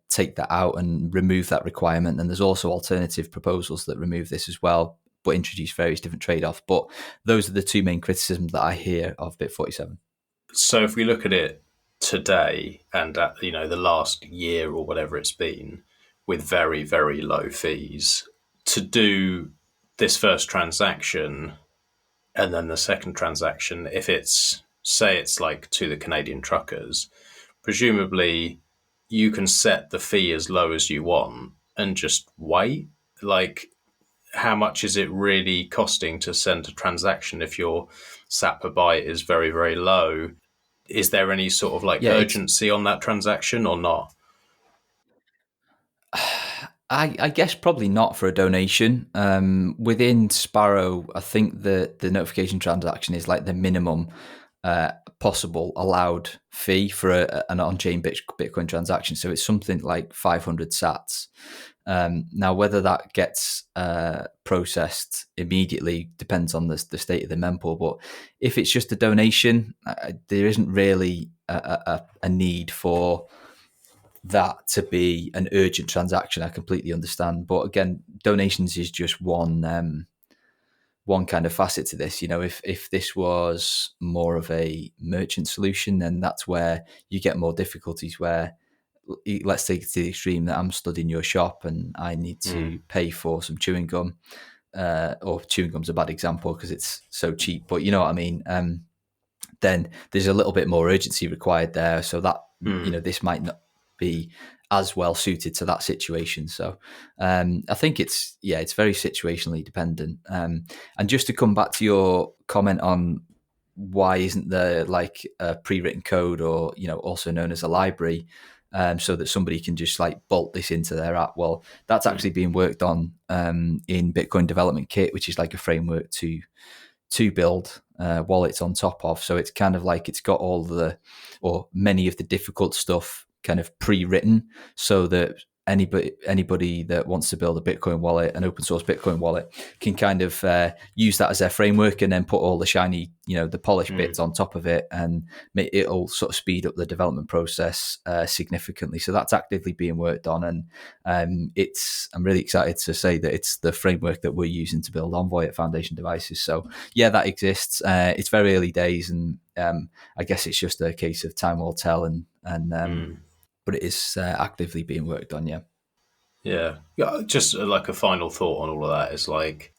take that out and remove that requirement. And there's also alternative proposals that remove this as well, but introduce various different trade-offs. But those are the 2 main criticisms that I hear of Bit47. So if we look at it today and at, the last year or whatever it's been, with very, very low fees, to do this first transaction and then the second transaction, if it's, say it's like to the Canadian truckers, presumably you can set the fee as low as you want and just wait. Like, how much is it really costing to send a transaction if your SAT per byte is very, very low? Is there any sort of urgency on that transaction or not? I guess probably not for a donation. Within Sparrow, I think the notification transaction is like the minimum possible allowed fee for an on-chain Bitcoin transaction. So it's something like 500 sats. Now, whether that gets processed immediately depends on the state of the mempool. But if it's just a donation, there isn't really a need for that to be an urgent transaction. I completely understand. But again, donations is just one kind of facet to this. If this was more of a merchant solution, then that's where you get more difficulties, where let's take it to the extreme that I'm stood in your shop and I need to pay for some chewing gum, or chewing gum's a bad example because it's so cheap, but you know what I mean? Then there's a little bit more urgency required there. So that, this might not be as well suited to that situation. So I think it's very situationally dependent. And just to come back to your comment on why isn't there like a pre-written code, or also known as a library, so that somebody can just bolt this into their app. Well, that's actually being worked on in Bitcoin Development Kit, which is like a framework to build wallets on top of. So it's kind of like it's got many of the difficult stuff kind of pre-written, so that anybody that wants to build a Bitcoin wallet, an open source Bitcoin wallet, can kind of use that as their framework and then put all the shiny, the polished bits on top of it, and it'll sort of speed up the development process significantly. So that's actively being worked on, and I'm really excited to say that it's the framework that we're using to build Envoy at Foundation Devices. So yeah, that exists. It's very early days, and I guess it's just a case of time will tell, but it is actively being worked on, yeah. Yeah. Just like a final thought on all of that is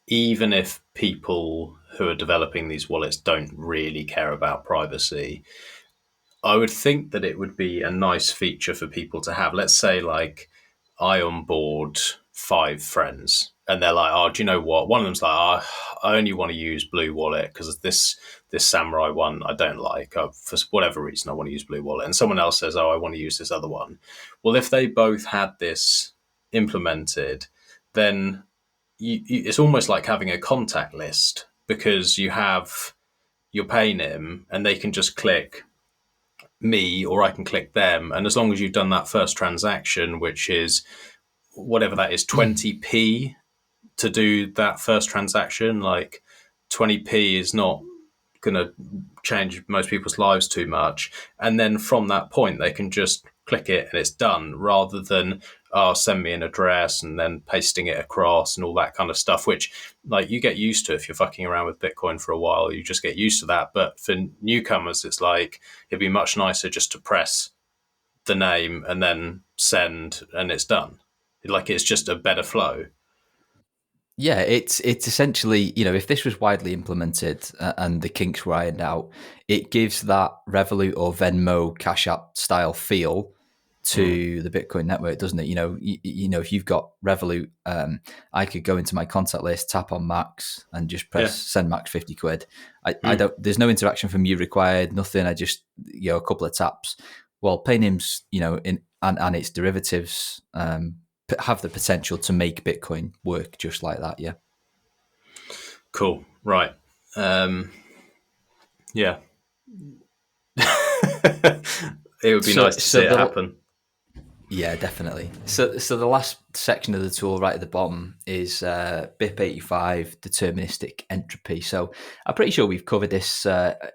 even if people who are developing these wallets don't really care about privacy, I would think that it would be a nice feature for people to have. Let's say I onboard 5 friends and they're like, oh, do you know what? One of them's like, I only want to use Blue Wallet because this Samurai one I don't like. For whatever reason, I want to use Blue Wallet. And someone else says, oh, I want to use this other one. Well, if they both had this implemented, then it's almost like having a contact list, because you're paying him and they can just click me or I can click them. And as long as you've done that first transaction, which is whatever that is, 20p to do that first transaction, 20p is not going to change most people's lives too much. And then from that point, they can just click it and it's done, rather than, oh, send me an address, and then pasting it across and all that kind of stuff, which like you get used to if you're fucking around with Bitcoin for a while, you just get used to that. But for newcomers, it's like, it'd be much nicer just to press the name and then send and it's done. Like, it's just a better flow. Yeah, it's essentially, if this was widely implemented and the kinks were ironed out, it gives that Revolut or Venmo Cash App style feel to the Bitcoin network, doesn't it? If you've got Revolut, I could go into my contact list, tap on Max, and just press send Max 50 quid. I don't. There's no interaction from you required. Nothing. I just a couple of taps. Well, Paynim's and its derivatives have the potential to make Bitcoin work just like that. Yeah. Cool. Right. Yeah. It would be nice to see it happen. Yeah, definitely. So the last section of the tool right at the bottom is BIP85 Deterministic Entropy. So I'm pretty sure we've covered this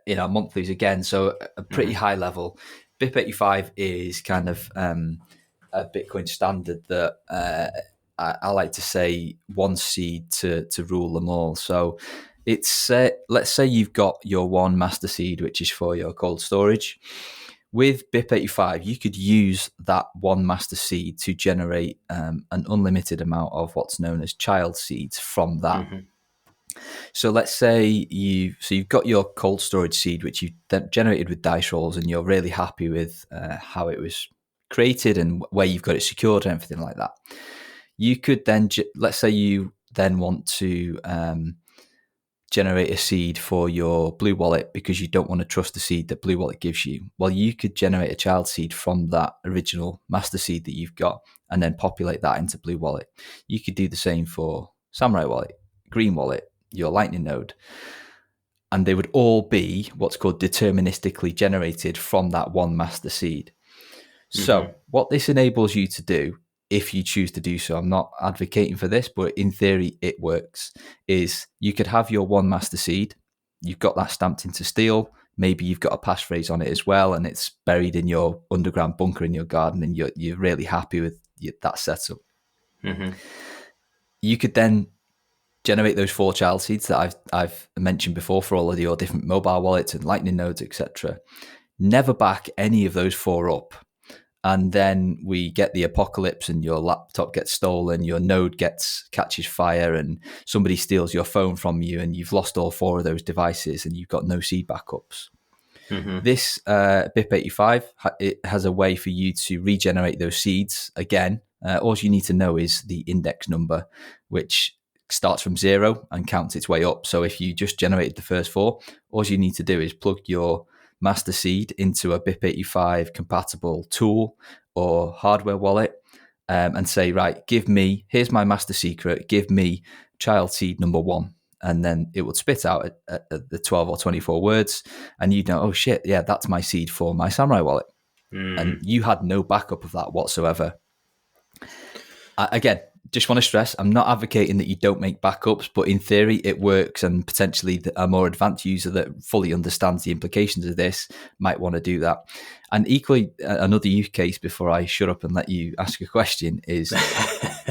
in our monthlies again. So a pretty high level. BIP85 is kind of a Bitcoin standard that I like to say one seed to rule them all. So it's let's say you've got your one master seed, which is for your cold storage. With BIP85, you could use that one master seed to generate an unlimited amount of what's known as child seeds from that. So let's say you've got your cold storage seed, which you've then generated with dice rolls, and you're really happy with how it was created and where you've got it secured and everything like that. You could then, let's say you then want to generate a seed for your Blue Wallet because you don't want to trust the seed that Blue Wallet gives you. Well, you could generate a child seed from that original master seed that you've got and then populate that into Blue Wallet. You could do the same for Samurai Wallet, Green Wallet, your Lightning node. And they would all be what's called deterministically generated from that one master seed. So what this enables you to do, if you choose to do so, I'm not advocating for this, but in theory it works, is you could have your one master seed, you've got that stamped into steel, maybe you've got a passphrase on it as well, and it's buried in your underground bunker in your garden, and you're really happy with that setup. You could then generate those 4 child seeds that I've mentioned before for all of your different mobile wallets and Lightning nodes, etc. Never back any of those 4 up. And then we get the apocalypse and your laptop gets stolen, your node catches fire, and somebody steals your phone from you, and you've lost all 4 of those devices and you've got no seed backups. This BIP85, it has a way for you to regenerate those seeds again. All you need to know is the index number, which starts from 0 and counts its way up. So if you just generated the first 4, all you need to do is plug your master seed into a BIP85 compatible tool or hardware wallet and say, right, here's my master secret, give me child seed number 1. And then it would spit out at the 12 or 24 words. And you'd know, oh shit, yeah, that's my seed for my Samurai wallet. And you had no backup of that whatsoever. Again, just want to stress, I'm not advocating that you don't make backups, but in theory it works, and potentially a more advanced user that fully understands the implications of this might want to do that. And equally, another use case before I shut up and let you ask a question is,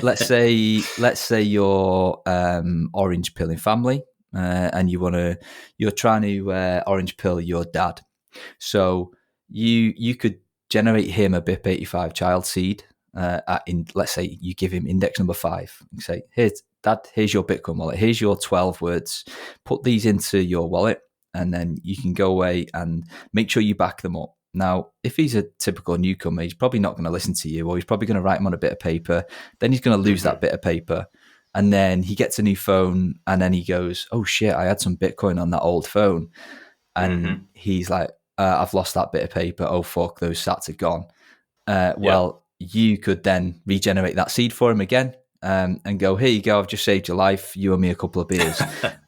let's say you're orange pilling family, and you're trying to orange pill your dad. So you could generate him a BIP85 child seed. Let's say you give him index number 5 and say, here's your Bitcoin wallet, here's your 12 words, put these into your wallet, and then you can go away and make sure you back them up. Now, if he's a typical newcomer, he's probably not going to listen to you, or he's probably going to write them on a bit of paper, then he's going to lose that bit of paper, and then he gets a new phone, and then he goes, oh shit, I had some Bitcoin on that old phone, and he's like, I've lost that bit of paper, oh fuck, those sats are gone. You could then regenerate that seed for him again, and go, here you go, I've just saved your life, you owe me a couple of beers.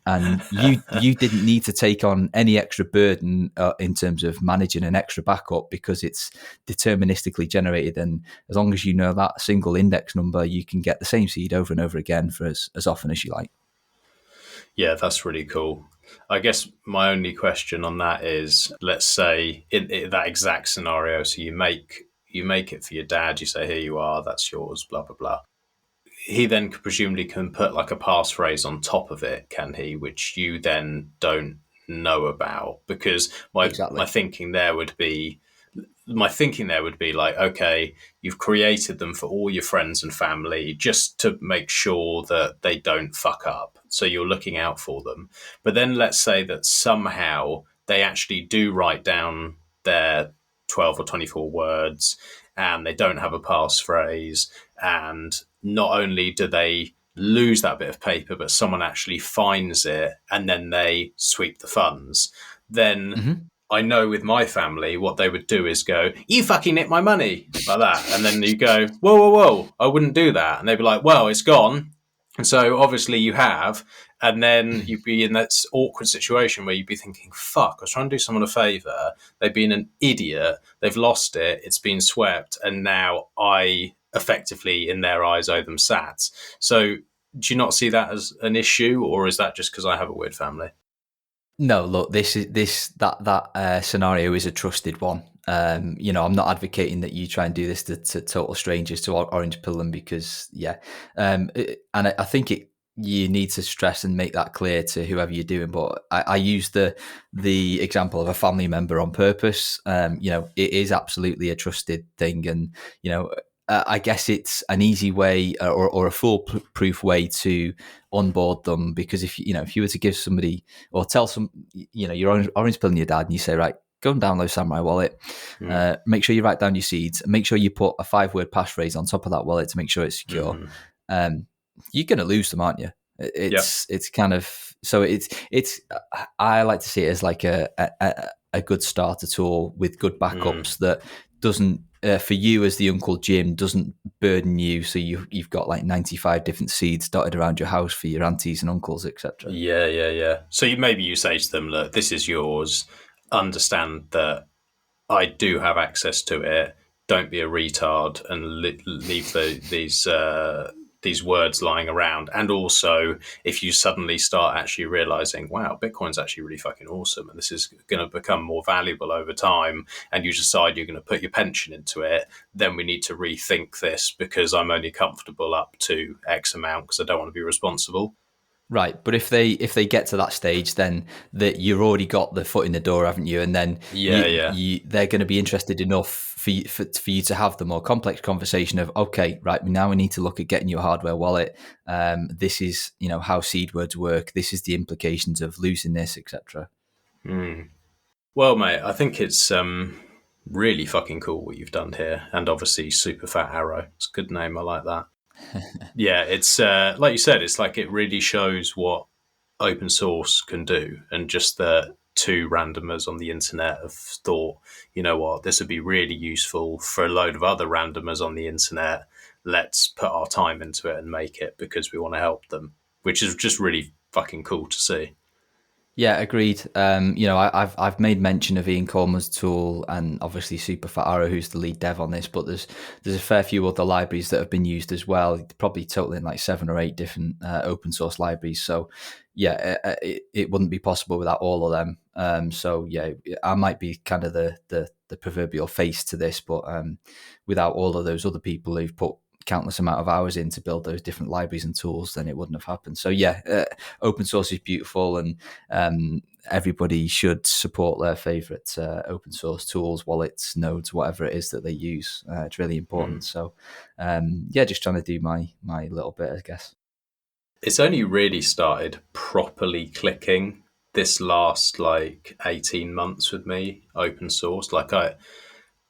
And you didn't need to take on any extra burden in terms of managing an extra backup, because it's deterministically generated, and as long as you know that single index number, you can get the same seed over and over again for as often as you like. Yeah, that's really cool. I guess my only question on that is, let's say in that exact scenario, so you make you make it for your dad, you say, here you are, that's yours, blah, blah, blah. He then presumably can put like a passphrase on top of it, can he? Which you then don't know about, because my thinking there would be like, okay, you've created them for all your friends and family just to make sure that they don't fuck up. So you're looking out for them. But then let's say that somehow they actually do write down their 12 or 24 words and they don't have a passphrase. And not only do they lose that bit of paper, but someone actually finds it and then they sweep the funds. Then I know with my family, what they would do is go, you fucking nicked my money, like that. And then you go, whoa, whoa, whoa, I wouldn't do that. And they'd be like, well, it's gone. And so obviously you have. And then you'd be in that awkward situation where you'd be thinking, fuck, I was trying to do someone a favour. They've been an idiot. They've lost it. It's been swept. And now I effectively, in their eyes, owe them sats. So do you not see that as an issue? Or is that just because I have a weird family? No, look, that scenario is a trusted one. I'm not advocating that you try and do this to total strangers, to orange pill them, because I think you need to stress and make that clear to whoever you're doing. But I use the example of a family member on purpose. It is absolutely a trusted thing, and I guess it's an easy way or a foolproof way to onboard them, because if you were to give somebody or tell some, you're orange pilling your dad and you say, right, go and download Samurai Wallet, make sure you write down your seeds, and make sure you put a 5-word passphrase on top of that wallet to make sure it's secure. You're going to lose them, aren't you? It's kind of, so it's I like to see it as like a good starter tool with good backups that doesn't, for you as the Uncle Jim, doesn't burden you. So you've got like 95 different seeds dotted around your house for your aunties and uncles, etc. Yeah. So you say to them, look, this is yours. Understand that I do have access to it. Don't be a retard and leave these words lying around. And also, if you suddenly start actually realizing, wow, Bitcoin's actually really fucking awesome, and this is going to become more valuable over time, and you decide you're going to put your pension into it, then we need to rethink this, because I'm only comfortable up to X amount because I don't want to be responsible. Right, but if they get to that stage, then that you've already got the foot in the door, haven't you? And then they're going to be interested enough for you to have the more complex conversation of, okay, right, now we need to look at getting you a hardware wallet. This is how seed words work. This is the implications of losing this, etc. Well, mate, I think it's really fucking cool what you've done here, and obviously Super Fat Arrow. It's a good name. I like that. Yeah, it's like you said, it's like it really shows what open source can do, and just the two randomers on the internet have thought, you know what, this would be really useful for a load of other randomers on the internet. Let's put our time into it and make it because we want to help them, which is just really fucking cool to see. Yeah, agreed. I've made mention of Ian Coleman's tool and obviously Super Fat Arrow, who's the lead dev on this, but there's a fair few other libraries that have been used as well, probably totaling like 7 or 8 different open source libraries. So yeah, it wouldn't be possible without all of them. So yeah, I might be kind of the proverbial face to this, but without all of those other people who've put countless amount of hours in to build those different libraries and tools, then it wouldn't have happened. So yeah, open source is beautiful, and everybody should support their favorite open source tools, wallets, nodes, whatever it is that they use. It's really important. So just trying to do my little bit, I guess. It's only really started properly clicking this last like 18 months with me, open source. Like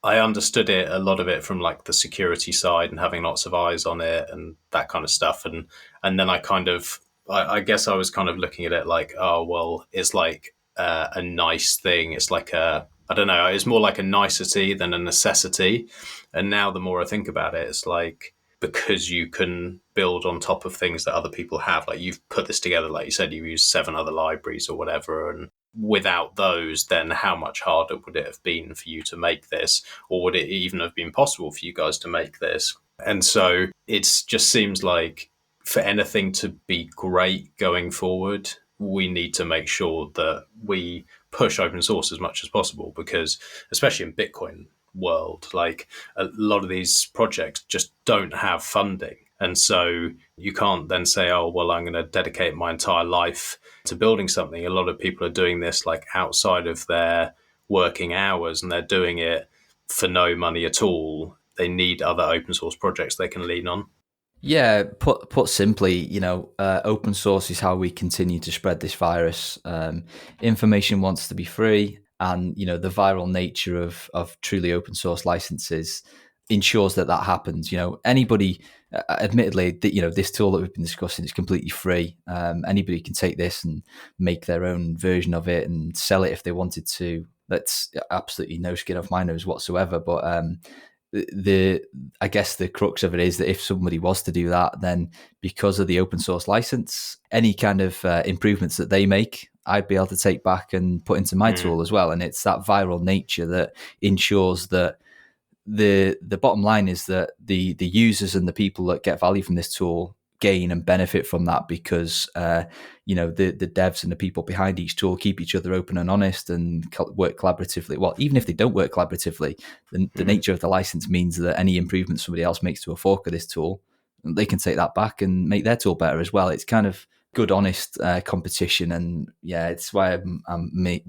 I understood it, a lot of it, from like the security side and having lots of eyes on it and that kind of stuff. And then I guess I was kind of looking at it like, oh, well, it's like a nice thing. It's like I don't know, it's more like a nicety than a necessity. And now the more I think about it, it's like, because you can build on top of things that other people have, like you've put this together, like you said, you used 7 other libraries or whatever, and without those, then how much harder would it have been for you to make this? Or would it even have been possible for you guys to make this? And so it just seems like for anything to be great going forward, we need to make sure that we push open source as much as possible, because especially in Bitcoin, world. Like a lot of these projects just don't have funding. And so you can't then say, oh, well, I'm going to dedicate my entire life to building something. A lot of people are doing this like outside of their working hours, and they're doing it for no money at all. They need other open source projects they can lean on. Yeah, put simply, open source is how we continue to spread this virus. Information wants to be free, and the viral nature of truly open source licenses ensures that happens. Anybody, admittedly, this tool that we've been discussing is completely free. Anybody can take this and make their own version of it and sell it if they wanted to. That's absolutely no skin off my nose whatsoever. But I guess the crux of it is that if somebody was to do that, then because of the open source license, any kind of improvements that they make, I'd be able to take back and put into my tool as well. And it's that viral nature that ensures that the bottom line is that the users and the people that get value from this tool gain and benefit from that, because the devs and the people behind each tool keep each other open and honest and work collaboratively. Well, even if they don't work collaboratively, the nature of the license means that any improvements somebody else makes to a fork of this tool, they can take that back and make their tool better as well. It's kind of good, honest competition. And yeah, it's why me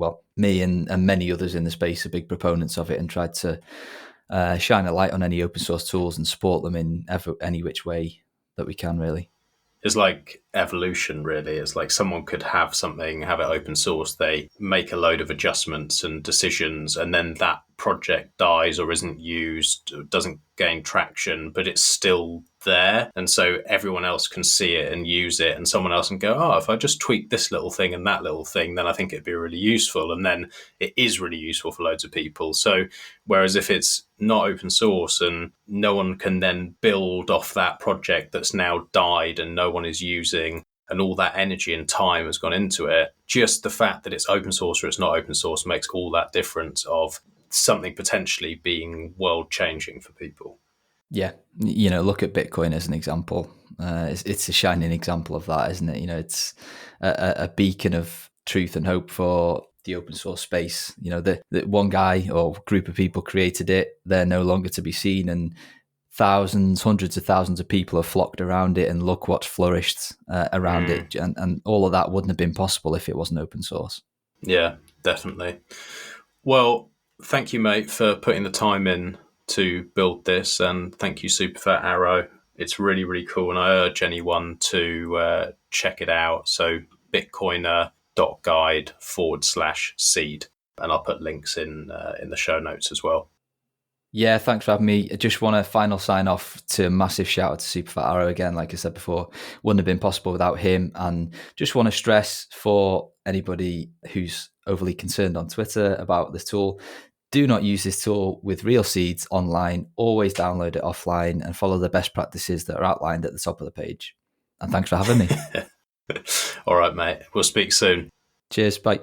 and many others in the space are big proponents of it, and tried to shine a light on any open source tools and support them in any which way that we can, really. It's like evolution, really. It's like someone could have something, have it open source, they make a load of adjustments and decisions, and then that project dies or isn't used, or doesn't gain traction, but it's still there. And so everyone else can see it and use it, and someone else can go, oh, if I just tweak this little thing and that little thing, then I think it'd be really useful. And then it is really useful for loads of people. So whereas if it's not open source and no one can then build off that project that's now died and no one is using, and all that energy and time has gone into it, just the fact that it's open source or it's not open source makes all that difference of something potentially being world changing for people. Yeah, look at Bitcoin as an example. It's a shining example of that, isn't it? It's a beacon of truth and hope for the open source space. The one guy or group of people created it. They're no longer to be seen, and thousands, hundreds of thousands of people have flocked around it, and look what's flourished around it. And all of that wouldn't have been possible if it wasn't open source. Yeah, definitely. Well, thank you, mate, for putting the time in to build this, and thank you, Superfat Arrow. It's really, really cool, and I urge anyone to check it out. So bitcoiner.guide/seed, and I'll put links in the show notes as well. Yeah, thanks for having me. I just want to final sign off to a massive shout out to Superfat Arrow again. Like I said before, wouldn't have been possible without him. And just want to stress for anybody who's overly concerned on Twitter about this tool, do not use this tool with real seeds online. Always download it offline and follow the best practices that are outlined at the top of the page. And thanks for having me. All right, mate. We'll speak soon. Cheers. Bye.